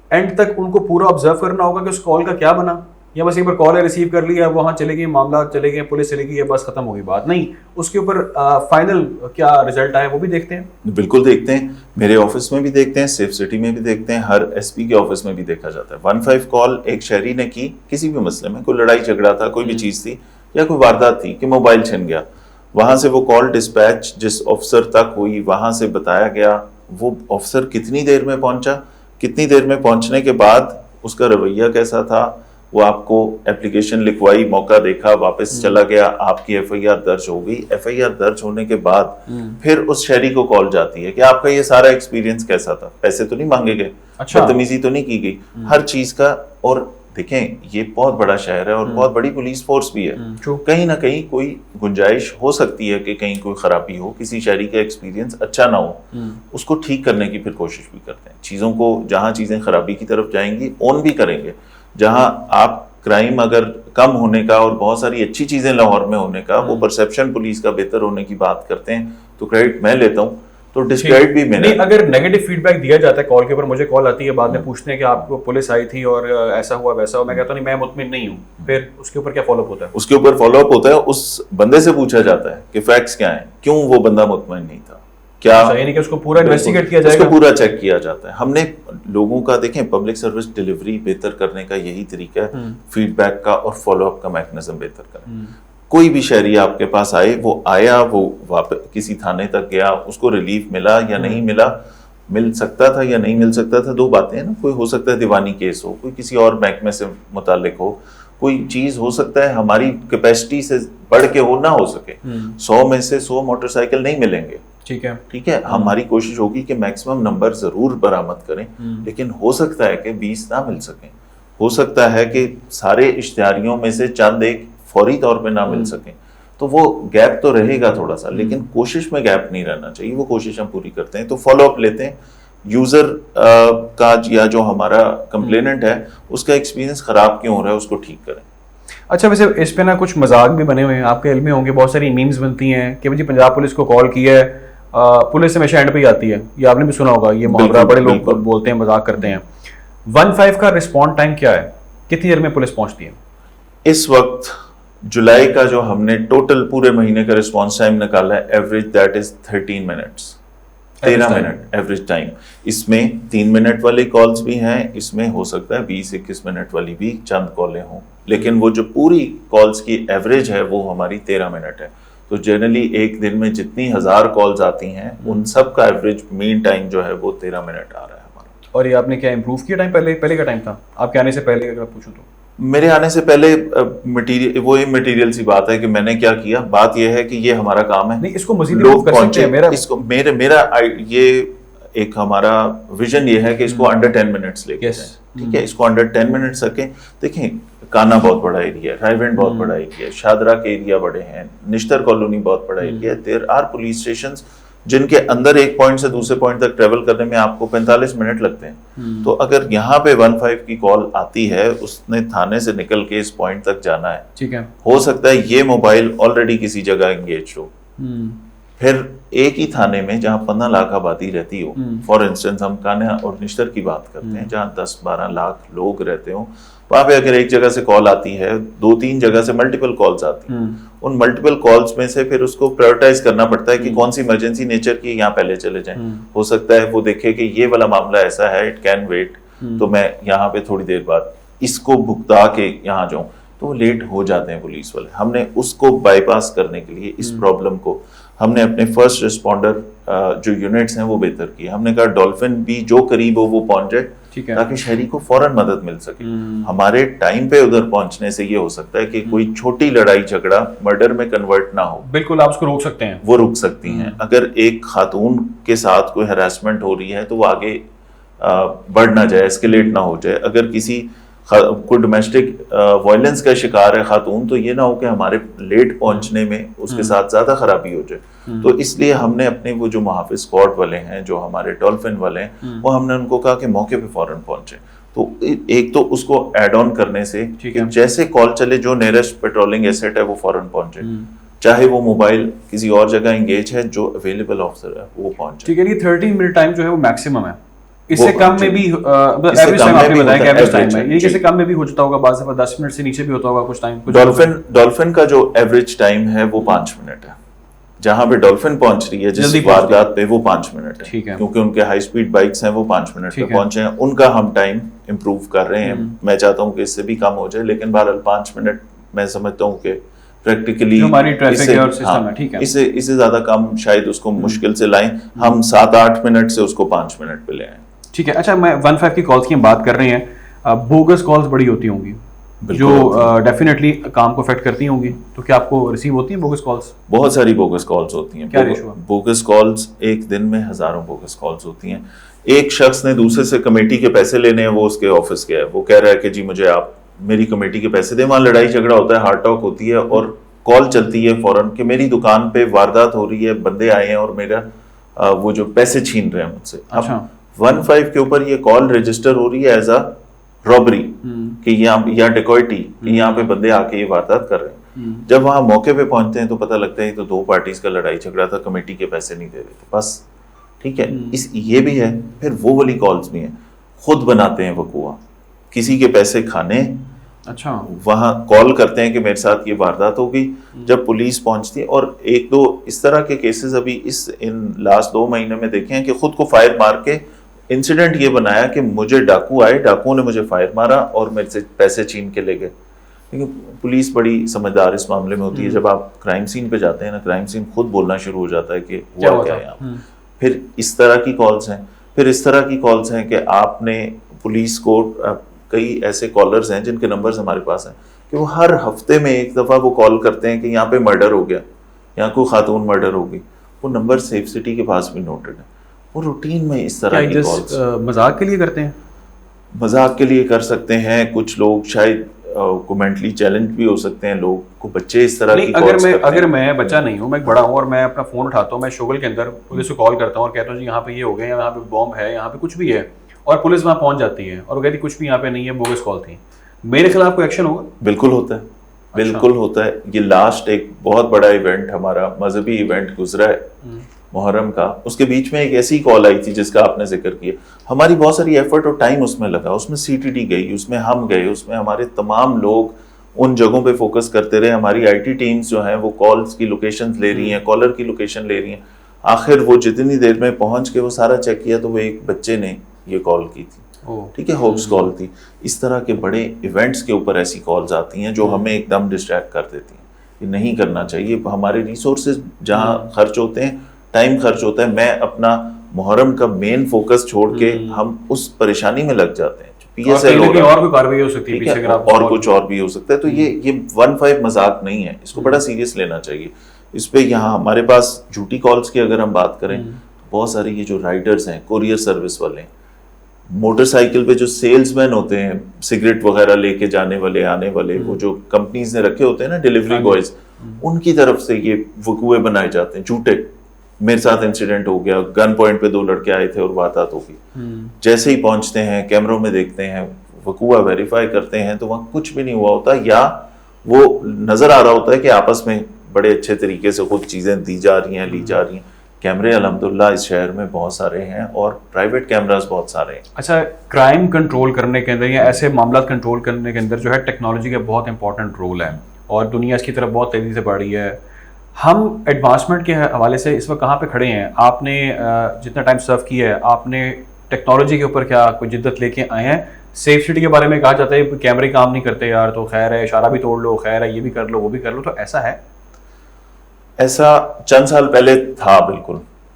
اینڈ تک ان کو پورا آبزرو کرنا ہوگا کہ اس کال کا کیا بنا, یا بس ایک بار کال ریسیو کر لیا, وہاں چلے گئے, معاملات چلے گئے, پولیس چلے گئی, بس ختم ہوگی بات نہیں, اس کے اوپر فائنل کیا رزلٹ آئے وہ بھی دیکھتے ہیں. بالکل دیکھتے ہیں, میرے آفس میں بھی دیکھتے ہیں, سیف سٹی میں بھی دیکھتے ہیں, ہر ایس پی کے آفس میں بھی دیکھا جاتا ہے. 15 کال ایک شہری نے کی کسی بھی مسئلے میں, کوئی لڑائی جھگڑا تھا, کوئی بھی چیز تھی, یا کوئی واردات تھی کہ موبائل چھن گیا, وہاں سے وہ کال ڈسپیچ جس آفسر تک ہوئی, وہاں سے بتایا گیا, وہ آفسر کتنی دیر میں پہنچا, کتنی دیر میں پہنچنے کے بعد اس کا رویہ کیسا تھا, وہ آپ کو اپلیکیشن لکھوائی, موقع دیکھا, واپس چلا گیا, آپ کی ایف آئی آر درج ہو گئی. ایف آئی آر درج ہونے کے بعد پھر اس شہری کو کال جاتی ہے کہ آپ کا یہ سارا ایکسپیرینس کیسا تھا, پیسے تو نہیں مانگے گئے, بدتمیزی تو نہیں کی گئی, ہر چیز کا. اور دیکھیں یہ بہت بڑا شہر ہے اور بہت بڑی پولیس فورس بھی ہے, کہیں نہ کہیں کوئی گنجائش ہو سکتی ہے کہ کہیں کوئی خرابی ہو, کسی شہری کا ایکسپیرینس اچھا نہ ہو, اس کو ٹھیک کرنے کی پھر کوشش بھی کرتے ہیں. چیزوں کو جہاں چیزیں خرابی کی طرف جائیں گی اون بھی کریں گے, جہاں آپ کرائم اگر کم ہونے کا اور بہت ساری اچھی چیزیں لاہور میں ہونے کا, وہ پرسیپشن پولیس کا بہتر ہونے کی بات کرتے ہیں, تو کریڈٹ میں لیتا ہوں, تو ڈسکریڈٹ بھی میں نے. اگر نیگیٹو فیڈ بیک دیا جاتا ہے کال کے اوپر, مجھے کال آتی ہے بعد میں پوچھتے ہیں کہ آپ کو پولیس آئی تھی اور ایسا ہوا ویسا ہوا, میں کہتا ہوں نہیں میں مطمئن نہیں ہوں, پھر اس کے اوپر کیا فالو اپ ہوتا ہے؟ اس کے اوپر فالو اپ ہوتا ہے, اس بندے سے پوچھا جاتا ہے کہ فیکٹس کیا ہیں, کیوں وہ بندہ مطمئن نہیں تھا, کیا, یعنی کہ اس کو پورا انویسٹیگیٹ کیا جائے گا, اس کو پورا چیک کیا جاتا ہے. ہم نے لوگوں کا دیکھیں پبلک سروس ڈیلیوری بہتر کرنے کا یہی طریقہ ہے, فیڈ بیک کا اور فالو اپ کا میکنزم بہتر کریں. کوئی بھی شہری آپ کے پاس آئے, وہ آیا, وہ واپس کسی تھانے تک گیا, اس کو ریلیف ملا یا نہیں ملا, مل سکتا تھا یا نہیں مل سکتا تھا, 2 باتیں ہیں نا. کوئی ہو سکتا ہے دیوانی کیس ہو, کوئی کسی اور محکمے سے متعلق ہو, کوئی چیز ہو سکتا ہے ہماری کیپیسٹی سے بڑھ کے ہو نہ ہو سکے. 100 میں سے 100 موٹر سائیکل نہیں ملیں گے, ٹھیک ہے, ہماری کوشش ہوگی کہ میکسیمم نمبر ضرور برآمد کریں, لیکن ہو سکتا ہے کہ 20 نہ مل سکیں, ہو سکتا ہے کہ سارے اشتہاریوں میں سے چند ایک فوری طور پہ نہ مل سکیں, تو وہ گیپ تو رہے گا تھوڑا سا, لیکن کوشش میں گیپ نہیں رہنا چاہیے, وہ کوشش ہم پوری کرتے ہیں. تو فالو اپ لیتے ہیں یوزر کا, یا جو ہمارا کمپلیننٹ ہے اس کا ایکسپیرینس خراب کیوں ہو رہا ہے, اس کو ٹھیک کریں. اچھا, ویسے اس پہ نا کچھ مذاق بھی بنے ہوئے ہیں, آپ کے علم میں ہوں گے, بہت ساری میمز بنتی ہیں کہ جی پنجاب پولیس کو کال کی ہے, پولیس ہمیشہ اینڈ پہ ہی آتی ہے, یہ آپ نے بھی سنا ہوگا, یہ محاورہ بڑے لوگ بولتے ہیں, مذاق کرتے ہیں. 15 کا رسپونڈ ٹائم کیا ہے, کتنی دیر میں پولیس پہنچتی ہے اس وقت؟ جولائی کا جو ہم نے ٹوٹل پورے مہینے کا رسپانس ٹائم نکالا ہے, average that is 13 minutes, 13 minute average time. اس میں 3 منٹ والی کالز بھی ہیں, اس میں ہو سکتا ہے 20-21 منٹ والی بھی چند کالیں ہوں, لیکن وہ جو پوری کالز کی ایوریج ہے وہ ہماری 13 منٹ ہے. تو جنرلی ایک دن میں جتنی 1000 کالز آتی ہیں ان سب کا ایوریج مین ٹائم جو ہے وہ 13 منٹ آ رہا ہے ہمارا. اور یہ آپ نے کیا امپروو کیا ٹائم, پہلے کا ٹائم تھا آپ کے آنے سے پہلے اگر پوچھوں تو؟ میرے آنے سے پہلے وہی مٹیریل سی بات ہے کہ میں نے کیا کیا, بات یہ ہے کہ یہ ہمارا کام ہے, نہیں اس کو مزید لوگ کر سکتے ہیں. اس کو میرا یہ ایک ہمارا ویژن یہ ہے کہ اس کو انڈر 10 منٹس لے کے جائیں, ٹھیک ہے, اس کو انڈر 10 منٹس رکھیں. دیکھیں کانا بہت بڑا ایریا ہے, رائے ونڈ بہت بڑا ایریا ہے, شادرہ کے ایریا بڑے ہیں, نشتر کالونی بہت بڑا ایریا ہے. دیر آر پولیس اسٹیشنز جن کے اندر ایک پوائنٹ سے دوسرے پوائنٹ تک ٹریول کرنے میں آپ کو 45 منٹ لگتے ہیں. تو اگر یہاں پہ 15 کی کال آتی ہے, اس نے تھانے سے نکل کے اس پوائنٹ تک جانا ہے, ٹھیک ہے, ہو سکتا ہے یہ موبائل آلریڈی کسی جگہ انگیج ہو, پھر ایک ہی تھانے میں جہاں 15 لاکھ آبادی رہتی ہو, فار انسٹنس ہم کانا اور نشتر کی بات کرتے ہیں, جہاں 10-12 لاکھ لوگ رہتے ہوں, وہاں پہ اگر ایک جگہ سے کال آتی ہے, 2-3 جگہ سے ملٹیپل کالز آتی ہیں, ان ملٹیپل کالز میں سے پھر اس کو پرائورٹائز کرنا پڑتا ہے کہ کون سی ایمرجنسی نیچر کی یہاں پہلے چلے جائیں. ہو سکتا ہے وہ دیکھے کہ یہ والا معاملہ ایسا ہے, اٹ کین ویٹ, تو میں یہاں پہ تھوڑی دیر بعد اس کو بھگتا کے یہاں جاؤں, تو لیٹ ہو جاتے ہیں پولیس والے. ہم نے اس کو بائی پاس کرنے کے لیے, اس پرابلم کو ہم نے اپنے فرسٹ رسپونڈر جو یونٹس ہیں وہ بہتر کیے. ہم نے کہا ڈولفن بھی جو قریب ہو وہ پہنچ جائے, تاکہ شہری کو فوراً مدد مل سکے. ہمارے ٹائم پہ ادھر پہنچنے سے یہ ہو سکتا ہے کہ کوئی چھوٹی لڑائی جھگڑا مرڈر میں کنورٹ نہ ہو. بالکل آپ اس کو روک سکتے ہیں, وہ رک سکتی ہیں. اگر ایک خاتون کے ساتھ کوئی ہراسمنٹ ہو رہی ہے تو وہ آگے بڑھ نہ جائے, اسکیلیٹ نہ ہو جائے. اگر کسی کوئی ڈومیسٹک وائلنس کا شکار ہے خاتون, تو یہ نہ ہو کہ ہمارے لیٹ پہنچنے میں اس کے ساتھ زیادہ خرابی ہو جائے. تو اس لیے ہم نے اپنے وہ جو محافظ اسکواڈ والے ہیں, جو ہمارے ڈولفن والے ہیں, وہ ہم نے ان کو کہا کہ موقع پہ فوراً پہنچے. تو ایک تو اس کو ایڈ آن کرنے سے جیسے کال چلے جو نیئرسٹ پیٹرولنگ ایسٹ ہے وہ فوراً پہنچے, چاہے وہ موبائل کسی اور جگہ انگیج ہے, جو اویلیبل آفیسر ہے وہ پہنچے. ٹھیک ہے, یہ 30 منٹ ٹائم جو ہے وہ میکسیمم ہے. اس سے کم میں بھی ایوریج ٹائم آپ نے بتایا کہ ایوریج ٹائم ہے, یہ اس سے کم میں بھی ہو جاتا ہوگا, بعض دفعہ 10 منٹ سے نیچے بھی ہوتا ہوگا کچھ ٹائم. ڈولفن کا جو ایوریج ٹائم ہے وہ 5 منٹ ہے. جہاں پہ ڈولفن پہنچ رہی ہے جس واردات پہ, وہ 5 منٹ ہے, کیونکہ ان کے ہائی اسپیڈ بائکس ہیں, وہ 5 منٹ پہ پہنچے ہیں. ان کا ہم ٹائم امپروو کر رہے ہیں. میں چاہتا ہوں کہ اس سے بھی کم ہو جائے, لیکن بہرحال 5 منٹ میں سمجھتا ہوں کہ پریکٹیکلی اس سے زیادہ کم شاید اس کو مشکل سے لائیں. ہم 7-8 منٹ سے اس کو 5 منٹ پہ لے آئیں. ٹھیک ہے. اچھا, میں 15 کی کالس کی ہم بات کر رہے ہیں, بوگس کالس بڑی ہوتی ہوں گی جو ڈیفینیٹلی کام کو افیکٹ کرتی ہوں گی, تو کیا آپ کو ریسیو ہوتی ہیں بوگس کالس؟ بہت ساری بوگس کالس ہوتی ہیں. کیا ریشو ہے؟ بوگس کالس ایک دن میں ہزاروں بوگس کالس ہوتی ہیں. ایک شخص نے دوسرے سے کمیٹی کے پیسے لینے ہیں, وہ اس کے آفس گیا ہے, وہ کہہ رہا ہے کہ جی مجھے آپ میری کمیٹی کے پیسے دیں. وہاں لڑائی جھگڑا ہوتا ہے, ہارٹ ٹاک ہوتی ہے, اور کال چلتی ہے فوراً کہ میری دکان پہ واردات ہو رہی ہے, بندے آئے ہیں اور میرا وہ جو پیسے چھین رہے ہیں مجھ سے. 15 کے اوپر یہ کال رجسٹر ہو رہی ہے ایز اے رابری کہ یا ڈیکوئٹی, یہاں پہ بندے آ کے یہ واردات کر رہے ہیں. جب وہاں موقع پہ پہنچتے ہیں تو پتہ لگتا ہے تو 2 پارٹیز کا لڑائی جھگڑا تھا, کمیٹی کے پیسے نہیں دے رہے تھے بس. ٹھیک ہے, یہ بھی ہے. پھر وہ والی کالز بھی ہیں, خود بناتے ہیں وقوع, کسی کے پیسے کھانے. اچھا, وہاں کال کرتے ہیں کہ میرے ساتھ یہ واردات ہو گئی. جب پولیس پہنچتی ہے, اور 1-2 اس طرح کے کیسز ابھی ان لاسٹ 2 مہینے میں دیکھے ہیں کہ خود کو فائر مار کے انسیڈنٹ یہ بنایا کہ مجھے ڈاکو آئے, ڈاکوؤں نے مجھے فائر مارا اور میرے سے پیسے چھین کے لے گئے. لیکن پولیس بڑی سمجھدار اس معاملے میں ہوتی ہے. جب آپ کرائم سین پہ جاتے ہیں نا, کرائم سین خود بولنا شروع ہو جاتا ہے کہ ہوا کیا ہے یہاں. پھر اس طرح کی کالز ہیں. پھر اس طرح کی کالز ہیں کہ آپ نے پولیس کو, کئی ایسے کالرز ہیں جن کے نمبرز ہمارے پاس ہیں کہ وہ ہر ہفتے میں ایک دفعہ وہ کال کرتے ہیں کہ یہاں پہ مرڈر ہو گیا, یہاں کوئی خاتون مرڈر ہو گئی. وہ نمبر سیف سٹی کے پاس بھی نوٹڈ ہے. وہ روٹین میں اس طرح کی کالز مذاق کے لیے کرتے ہیں, مذاق کے لیے کر سکتے ہیں. کچھ لوگ شاید کو مینٹلی چیلنج بھی ہو سکتے ہیں, لوگ کو بچے اس طرح کی کالز. اگر میں بچہ نہیں ہوں, میں ایک بڑا ہوں, اور میں اپنا فون اٹھاتا ہوں, میں شوگل کے اندر پولیس کو کال کرتا ہوں اور کہتا ہوں جی یہاں پہ یہ ہو گیا, یہاں پہ بومب ہے, یہاں پہ کچھ بھی ہے, اور پولیس وہاں پہنچ جاتی ہے اور وہ کہتی کچھ بھی یہاں پہ نہیں ہے, بوگس کال تھی, میرے خلاف کوئی ایکشن ہوگا؟ بالکل ہوتا ہے, بالکل ہوتا ہے. یہ لاسٹ ایک بہت بڑا ایونٹ, ہمارا مذہبی ایونٹ گزرا ہے محرم کا, اس کے بیچ میں ایک ایسی کال آئی تھی جس کا آپ نے ذکر کیا. ہماری بہت ساری ایفرٹ اور ٹائم اس میں لگا, اس میں CTD گئی, اس میں ہم گئے, اس میں ہمارے تمام لوگ ان جگہوں پہ فوکس کرتے رہے. ہماری IT ٹیمز جو ہیں وہ کالز کی لوکیشنز لے رہی ہیں, کالر کی لوکیشن لے رہی ہیں. آخر وہ جتنی دیر میں پہنچ کے وہ سارا چیک کیا تو وہ ایک بچے نے یہ کال کی تھی. ٹھیک ہے, ہوپس کال تھی. اس طرح کے بڑے ایونٹس کے اوپر ایسی کالز آتی ہیں جو ہمیں ایک دم ڈسٹریکٹ کر دیتی ہیں. یہ نہیں کرنا چاہیے. ہمارے ریسورسز جہاں خرچ ہوتے ہیں, ٹائم خرچ ہوتا ہے, میں اپنا محرم کا مین فوکس چھوڑ کے ہم اس پریشانی میں لگ جاتے ہیں. PSL اور کوئی کارروائی ہو سکتی ہے, اور کچھ اور بھی ہو سکتا ہے. تو یہ 15 مذاق نہیں ہے, اس کو بڑا سیریس لینا چاہیے. اس پہ یہاں ہمارے پاس جھوٹی کالز کی اگر ہم بات کریں, بہت سارے یہ جو رائڈرز ہیں, کوریئر سروس والے ہیں, موٹر سائیکل پہ جو سیلز مین ہوتے ہیں, سگریٹ وغیرہ لے کے جانے والے, آنے والے, وہ جو کمپنیز نے رکھے ہوتے ہیں نا ڈیلیوری بوائز, ان کی طرف سے یہ وقوعے بنائے جاتے ہیں جھوٹے. میرے ساتھ انسیڈنٹ ہو گیا, گن پوائنٹ پہ 2 لڑکے آئے تھے اور واردات ہو گئی. جیسے ہی پہنچتے ہیں, کیمروں میں دیکھتے ہیں, وقوعہ ویریفائی کرتے ہیں تو وہاں کچھ بھی نہیں ہوا ہوتا, یا وہ نظر آ رہا ہوتا ہے کہ آپس میں بڑے اچھے طریقے سے خود چیزیں دی جا رہی ہیں, لی جا رہی ہیں. کیمرے الحمدللہ اس شہر میں بہت سارے ہیں, اور پرائیویٹ کیمراز بہت سارے ہیں. اچھا, کرائم کنٹرول کرنے کے اندر یا ایسے معاملات کنٹرول کرنے کے اندر جو ہے ٹیکنالوجی کا بہت امپورٹنٹ رول ہے, اور دنیا اس کی طرف بہت تیزی سے بڑھ رہی ہے. ہم ایڈوانسمنٹ کے حوالے سے اس وقت کہاں پہ کھڑے ہیں؟ آپ نے جتنا ٹائم سرو کیا ہے, آپ نے ٹیکنالوجی کے اوپر کیا کوئی جدت لے کے آئے ہیں؟ سیف سٹی کے بارے میں کہا جاتا ہے کیمرے کام نہیں کرتے یار, تو خیر ہے, اشارہ بھی توڑ لو, خیر ہے, یہ بھی کر لو, وہ بھی کر لو, تو ایسا ہے؟ ایسا چند سال پہلے تھا بالکل,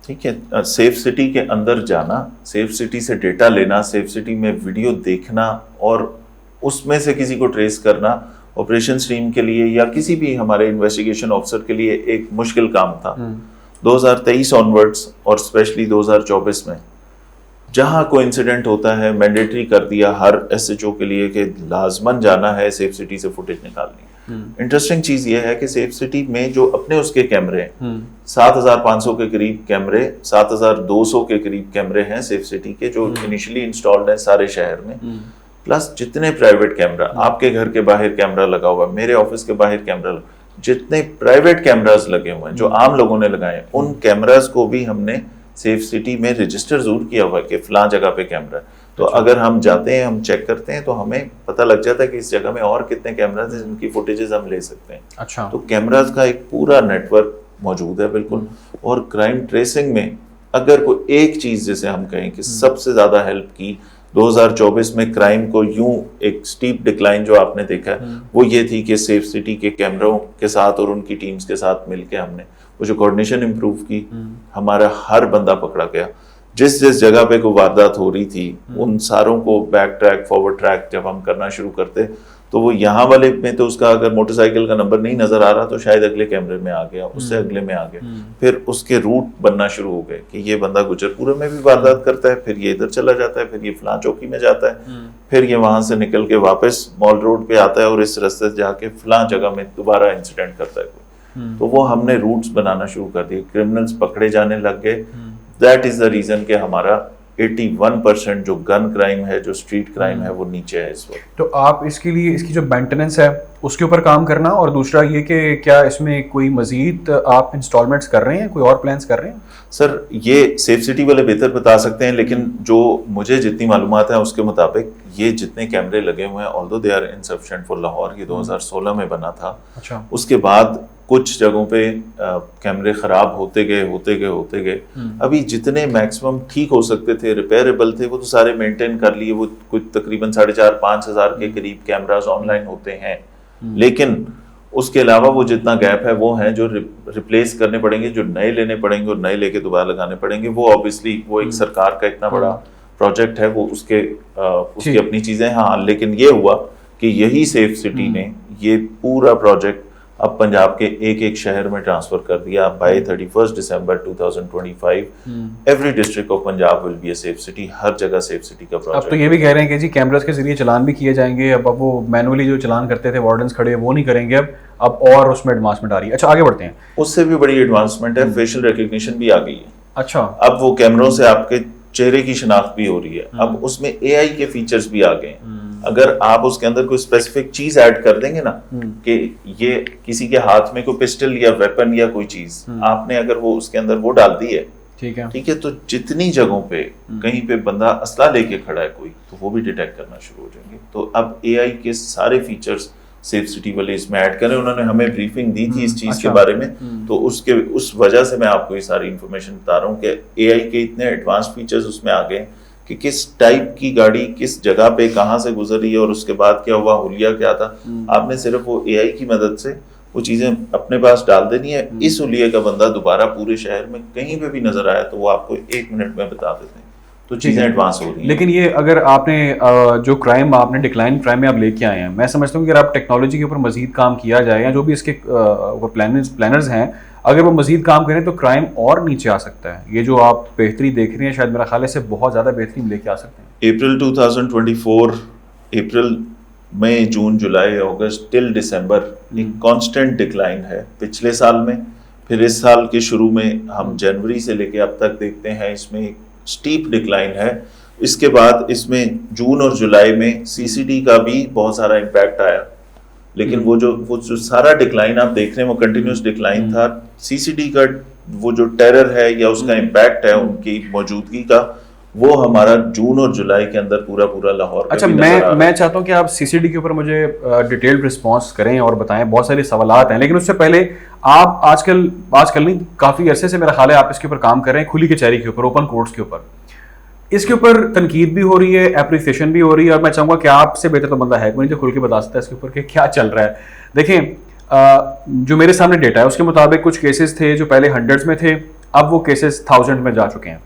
ٹھیک ہے. سیف سٹی کے اندر جانا, سیف سٹی سے ڈیٹا لینا, سیف سٹی میں ویڈیو دیکھنا اور اس میں سے کسی کو ٹریس کرنا آپریشن ٹیم کے لیے یا کسی بھی ہمارے انویسٹیگیشن آفیسر کے لیے ایک مشکل کام تھا. 2023 آنورڈس اور اسپیشلی 2024 میں جہاں کوئی انسیڈنٹ ہوتا ہے مینڈیٹری کر دیا ہر ایس ایچ او کے لیے کہ لازماً جانا ہے سیف سٹی سے فوٹیج نکالنی. انٹرسٹنگ چیز یہ ہے کہ سیف سٹی میں جو اپنے اس کے کیمرے ہیں 7500 کے قریب کیمرے, 7200 کے قریب کیمرے ہیں سیف سٹی کے جو انیشلی انسٹالڈ ہیں سارے شہر میں, پلس جتنے پرائیویٹ کیمرہ, آپ کے گھر کے باہر کیمرہ لگا ہوا ہے, میرے آفس کے باہر کیمرہ لگا, جتنے پرائیویٹ کیمراز لگے ہوئے ہیں جو عام لوگوں نے لگائے ہیں ان کیمراز کو بھی ہم نے سیف سٹی میں رجسٹر ضرور کیا ہوا ہے کہ فلاں جگہ پہ کیمرہ ہے. تو اگر ہم جاتے ہیں ہم چیک کرتے ہیں تو ہمیں پتہ لگ جاتا ہے کہ اس جگہ میں اور کتنے کیمراز ہیں جن کی فوٹیجز ہم لے سکتے ہیں. اچھا, تو کیمراز کا ایک پورا نیٹ ورک موجود ہے بالکل. اور کرائم ٹریسنگ میں اگر کوئی ایک چیز جیسے ہم کہیں کہ سب سے زیادہ ہیلپ کی 2024 میں کرائم کو یوں ایک سٹیپ ڈکلائن جو آپ نے دیکھا ہے وہ یہ تھی کہ سیف سٹی کے کیمروں کے ساتھ اور ان کی ٹیمز کے ساتھ مل کے ہم نے وہ جو کوارڈینیشن امپروو کی, ہمارا ہر بندہ پکڑا گیا. جس جگہ پہ کوئی واردات ہو رہی تھی ان ساروں کو بیک ٹریک فارورڈ ٹریک جب ہم کرنا شروع کرتے تو وہ یہاں والے میں تو اس کا اگر موٹر سائیکل کا نمبر نہیں نظر آ رہا تو شاید اگلے کیمرے میں آ گیا, اس سے اگلے میں آ گیا, پھر اس کے روٹ بننا شروع ہو گئے کہ یہ بندہ گجر پورے میں بھی واردات کرتا ہے, پھر یہ ادھر چلا جاتا ہے, پھر یہ فلاں چوکی میں جاتا ہے, پھر یہ وہاں سے نکل کے واپس مال روڈ پہ آتا ہے اور اس رستے سے جا کے فلاں جگہ میں دوبارہ انسیڈنٹ کرتا ہے کوئی. تو وہ ہم نے روٹس بنانا شروع کر دیے, کرمنلز پکڑے جانے لگ گئے. دیٹ از دا ریزن کہ ہمارا 81% جو گن کرائم ہے جو اسٹریٹ کرائم ہے وہ نیچے ہے اس وقت. تو آپ اس کے لیے اس کی جو مینٹیننس ہے اس کے اوپر کام کرنا, اور دوسرا یہ کہ کیا اس میں کوئی مزید آپ انسٹالمنٹس کر رہے ہیں, کوئی اور پلانس کر رہے ہیں؟ سر یہ سیف سٹی والے بہتر بتا سکتے ہیں, لیکن جو مجھے جتنی معلومات ہیں اس کے مطابق یہ جتنے کیمرے لگے ہوئے ہیں although they are insufficient for Lahore, یہ 2016 میں بنا تھا. اچھا, اس کے بعد کچھ جگہوں پہ کیمرے خراب ہوتے گئے. ابھی جتنے میکسیمم ٹھیک ہو سکتے تھے ریپیریبل تھے وہ تو سارے مینٹین کر لیے. وہ کچھ تقریباً 4,500-5 ہزار کے قریب کیمراز آن لائن ہوتے ہیں, لیکن اس کے علاوہ وہ جتنا گیپ ہے وہ ہیں جو ریپلیس کرنے پڑیں گے, جو نئے لینے پڑیں گے اور نئے لے کے دوبارہ لگانے پڑیں گے. وہ obviously وہ ایک سرکار کا اتنا بڑا پروجیکٹ ہے, وہ اس کی اپنی چیزیں. ہاں, لیکن یہ ہوا کہ یہی سیف سٹی نے یہ پورا پروجیکٹ اب پنجاب کے ایک ایک شہر میں ٹرانسفر کر دیا. By 31 December 2025 every district of Punjab will be a safe city. ہر جگہ سیف سٹی کا پروجیکٹ. اب تو یہ بھی کہہ رہے ہیں کہ جی کیمراز کے ذریعے چلان بھی کیے جائیں گے. اب وہ مینولی جو چلان کرتے تھے وارڈنس کھڑے وہ نہیں کریں گے, اب اور اس میں ایڈوانسمنٹ آ رہی ہے. اچھا آگے بڑھتے ہیں. اس سے بھی بڑی ایڈوانسمنٹ ہے, فیشل ریکگنیشن بھی آ گئی ہے. اچھا, اب وہ کیمروں سے آپ کے چہرے کی شناخت بھی ہو رہی ہے. اب اس میں اے آئی کے فیچرز بھی آ گئے ہیں. اگر آپ اس کے اندر کوئی اسپیسیفک چیز ایڈ کر دیں گے نا کہ یہ کسی کے ہاتھ میں کوئی پسٹل یا ویپن یا کوئی چیز آپ نے اگر وہ اس کے اندر وہ ڈال دی ہے, ٹھیک ہے, تو جتنی جگہوں پہ کہیں پہ بندہ اسلحہ لے کے کھڑا ہے کوئی, تو وہ بھی ڈیٹیکٹ کرنا شروع ہو جائیں گے. تو اب اے آئی کے سارے فیچرز سیف سٹی والے اس میں ایڈ کریں. انہوں نے ہمیں بریفنگ دی تھی اس چیز کے بارے میں, تو اس وجہ سے میں آپ کو یہ ساری انفارمیشن بتا رہا ہوں کہ اے آئی کے اتنے ایڈوانس فیچرز اس میں آ گئے کہ کس ٹائپ کی گاڑی کس جگہ پہ کہاں سے گزر رہی ہے اور اس کے بعد کیا ہوا, حلیہ کیا تھا. آپ نے صرف وہ اے آئی کی مدد سے وہ چیزیں اپنے پاس ڈال دینی ہے. اس حلیے کا بندہ دوبارہ پورے شہر میں کہیں پہ بھی نظر آیا تو وہ آپ کو 1 منٹ میں بتا دیتے ہیں. تو چیزیں ایڈوانس ہو رہی ہیں. لیکن یہ اگر آپ نے جو کرائم آپ نے ڈکلائن کرائم میں آپ لے کے آئے ہیں, میں سمجھتا ہوں کہ اگر آپ ٹیکنالوجی کے اوپر مزید کام کیا جائے یا جو بھی اس کے پلانرز ہیں اگر وہ مزید کام کریں تو کرائم اور نیچے آ سکتا ہے. یہ جو آپ بہتری دیکھ رہے ہیں شاید میرا خیال ہے سے بہت زیادہ بہتری لے کے آ سکتے ہیں. اپریل 2024 اپریل مئی جون جولائی اگست ٹل دسمبر ایک کانسٹنٹ ڈکلائن ہے پچھلے سال میں. پھر اس سال کے شروع میں ہم جنوری سے لے کے اب تک دیکھتے ہیں اس میں ایک اسٹیپ ڈکلائن ہے. اس کے بعد اس میں جون اور جولائی میں سی سی ڈی کا بھی بہت سارا امپیکٹ آیا, لیکن وہ جو سارا ڈکلائن آپ دیکھ رہے ہیں وہ کنٹینیوس ڈکلائن تھا. سی سی ڈی کا وہ جو ٹیرر ہے یا اس کا امپیکٹ ہے ان کی موجودگی کا, وہ ہمارا جون اور جولائی کے اندر پورا لاہور. اچھا, میں چاہتا ہوں کہ آپ سی سی ڈی کے اوپر مجھے ڈیٹیلڈ رسپانس کریں اور بتائیں. بہت سارے سوالات ہیں, لیکن اس سے پہلے آپ آج کل نہیں کافی عرصے سے میرا خیال ہے آپ اس کے اوپر کام کر رہے ہیں, کھلی کچہری کے اوپر, اوپن کورٹس کے اوپر. اس کے اوپر تنقید بھی ہو رہی ہے, اپریسیشن بھی ہو رہی ہے, اور میں چاہوں گا کہ آپ سے بہتر تو بندہ ہے کوئی نہیں جو کھل کے بتا سکتا ہے اس کے اوپر کہ کیا چل رہا ہے. دیکھیں جو میرے سامنے ڈیٹا ہے اس کے مطابق کچھ کیسز تھے جو پہلے 100s میں تھے, اب وہ کیسز 1000 میں جا چکے ہیں.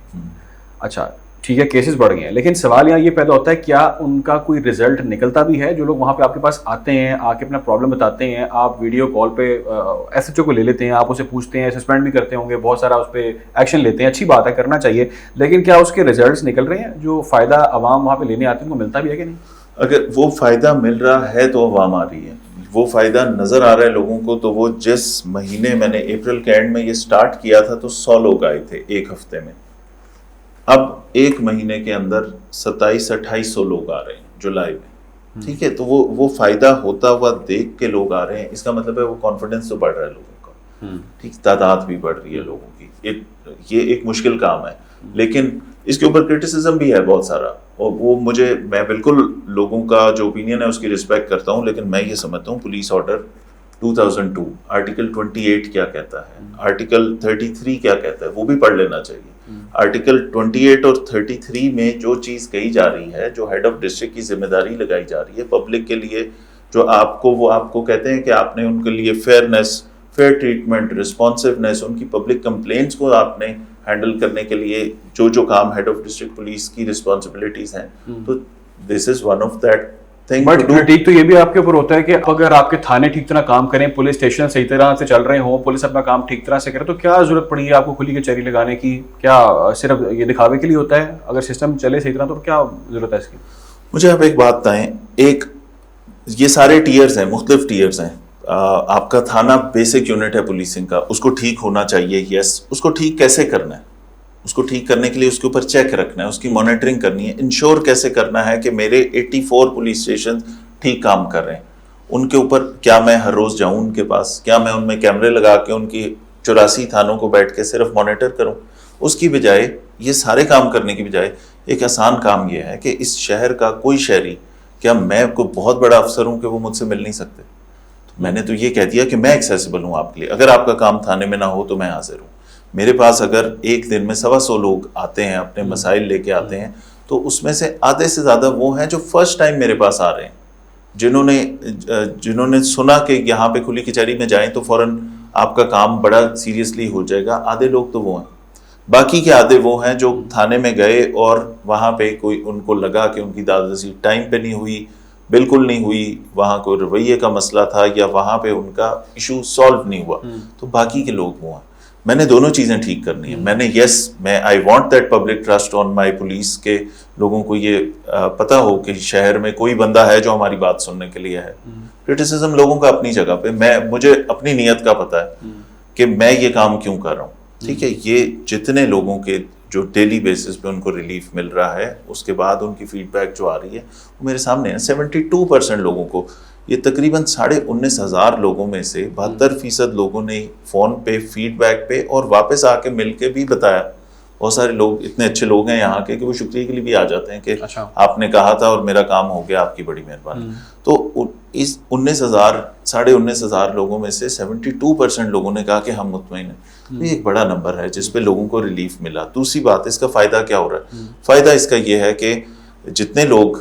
اچھا ٹھیک ہے, کیسز بڑھ گئے ہیں, لیکن سوال یہاں یہ پیدا ہوتا ہے کیا ان کا کوئی رزلٹ نکلتا بھی ہے؟ جو لوگ وہاں پہ آپ کے پاس آتے ہیں, آ کے اپنا پرابلم بتاتے ہیں, آپ ویڈیو کال پہ ایس ایچ او کو لے لیتے ہیں, آپ اسے پوچھتے ہیں, سسپینڈ بھی کرتے ہوں گے, بہت سارا اس پہ ایکشن لیتے ہیں, اچھی بات ہے, کرنا چاہیے, لیکن کیا اس کے رزلٹس نکل رہے ہیں؟ جو فائدہ عوام وہاں پہ لینے آتے ہیں ان کو ملتا بھی ہے کہ نہیں؟ اگر وہ فائدہ مل رہا ہے تو عوام آ رہی ہے, وہ فائدہ نظر آ رہا ہے لوگوں کو. تو وہ جس مہینے میں نے اپریل کے اینڈ میں یہ سٹارٹ کیا تھا تو 100 لوگ آئے تھے ایک ہفتے میں. اب ایک مہینے کے اندر 2700-2800 لوگ آ رہے ہیں جولائی میں. ٹھیک ہے, تو وہ فائدہ ہوتا ہوا دیکھ کے لوگ آ رہے ہیں. اس کا مطلب ہے وہ کانفیڈنس تو بڑھ رہا ہے لوگوں کا, ٹھیک, تعداد بھی بڑھ رہی ہے لوگوں کی. یہ ایک مشکل کام ہے, لیکن اس کے اوپر کرٹیسزم بھی ہے بہت سارا, اور وہ میں بالکل لوگوں کا جو اوپینین ہے اس کی رسپیکٹ کرتا ہوں, لیکن میں یہ سمجھتا ہوں پولیس آرڈر 2002 آرٹیکل 28 کیا کہتا ہے, آرٹیکل 33 کیا کہتا ہے, وہ بھی پڑھ لینا چاہیے. آرٹیکل 28 اور 33 میں جو چیز کہی جا رہی ہے, جو ہیڈ آف ڈسٹرکٹ کی ذمہ داری لگائی جا رہی ہے پبلک کے لیے, جو وہ آپ کو کہتے ہیں کہ آپ نے ان کے لیے فیئر ٹریٹمنٹ, رسپانسونیس, ان کی پبلک کمپلینٹس کو آپ نے ہینڈل کرنے کے لیے جو کام ہیڈ آف ڈسٹرکٹ پولیس کی رسپانسبلٹیز ہیں, تو this is one of that thing. But ٹھیک تو یہ بھی آپ کے اوپر ہوتا ہے کہ اگر آپ کے تھانے ٹھیک طرح کام کریں, پولیس اسٹیشن صحیح طرح سے چل رہے ہوں, پولیس اپنا کام ٹھیک طرح سے کرے, تو کیا ضرورت پڑی ہے آپ کو کھلی کچہری لگانے کی؟ کیا صرف یہ دکھاوے کے لیے ہوتا ہے؟ اگر سسٹم چلے صحیح طرح تو کیا ضرورت ہے اس کی؟ مجھے آپ ایک بات بتائیں, یہ سارے ٹیئرز ہیں, مختلف ٹیئرز ہیں. آپ کا تھانہ بیسک یونٹ ہے پولیسنگ کا, اس کو ٹھیک ہونا چاہیے, یس. اس کو ٹھیک کیسے کرنا ہے؟ اس کو ٹھیک کرنے کے لیے اس کے اوپر چیک رکھنا ہے, اس کی مانیٹرنگ کرنی ہے, انشور کیسے کرنا ہے کہ میرے 84 پولیس اسٹیشن ٹھیک کام کر رہے ہیں. ان کے اوپر کیا میں ہر روز جاؤں ان کے پاس, کیا میں ان میں کیمرے لگا کے ان کی 84 تھانوں کو بیٹھ کے صرف مانیٹر کروں؟ اس کی بجائے, یہ سارے کام کرنے کی بجائے ایک آسان کام یہ ہے کہ اس شہر کا کوئی شہری, کیا میں کوئی بہت بڑا افسر ہوں کہ وہ مجھ سے مل نہیں سکتے؟ میں نے تو یہ کہہ دیا کہ میں ایکسیسیبل ہوں آپ کے لیے. اگر آپ کا کام تھانے میں نہ ہو تو میں حاضر ہوں. میرے پاس اگر ایک دن میں 125 لوگ آتے ہیں, اپنے مسائل لے کے آتے ہیں, تو اس میں سے آدھے سے زیادہ وہ ہیں جو فرسٹ ٹائم میرے پاس آ رہے ہیں, جنہوں نے سنا کہ یہاں پہ کھلی کچہری میں جائیں تو فوراً آپ کا کام بڑا سیریسلی ہو جائے گا. آدھے لوگ تو وہ ہیں. باقی کے آدھے وہ ہیں جو تھانے میں گئے اور وہاں پہ کوئی ان کو لگا کہ ان کی داد رسی ٹائم پہ نہیں ہوئی, بالکل نہیں ہوئی, وہاں کوئی رویے کا مسئلہ تھا, یا وہاں پہ ان کا ایشو سالو نہیں ہوا, تو باقی کے لوگ وہ ہیں. میں نے دونوں چیزیں ٹھیک کرنی ہیں. میں نے I want that public trust on my police, کے لوگوں کو یہ پتہ ہو کہ شہر میں کوئی بندہ ہے جو ہماری بات سننے کے لیے ہے. کرٹیسزم لوگوں کا اپنی جگہ پہ, مجھے اپنی نیت کا پتہ ہے کہ میں یہ کام کیوں کر رہا ہوں. ٹھیک ہے, یہ جتنے لوگوں کے جو ڈیلی بیسس پہ ان کو ریلیف مل رہا ہے, اس کے بعد ان کی فیڈ بیک جو آ رہی ہے وہ میرے سامنے ہے. 72% لوگوں کو, یہ تقریباً 19,500 لوگوں میں سے 72% لوگوں نے فون پہ, فیڈ بیک پہ اور واپس آ کے مل کے بھی بتایا. بہت سارے لوگ اتنے اچھے لوگ ہیں یہاں کے کہ وہ شکریہ کے لیے بھی آ جاتے ہیں کہ آپ نے کہا تھا اور میرا کام ہو گیا, آپ کی بڑی مہربانی. تو اس 19,000 لوگوں میں سے 72% لوگوں نے کہا کہ ہم مطمئن ہیں. یہ ایک بڑا نمبر ہے جس پہ لوگوں کو ریلیف ملا. دوسری بات, اس کا فائدہ کیا ہو رہا ہے؟ فائدہ اس کا یہ ہے کہ جتنے لوگ,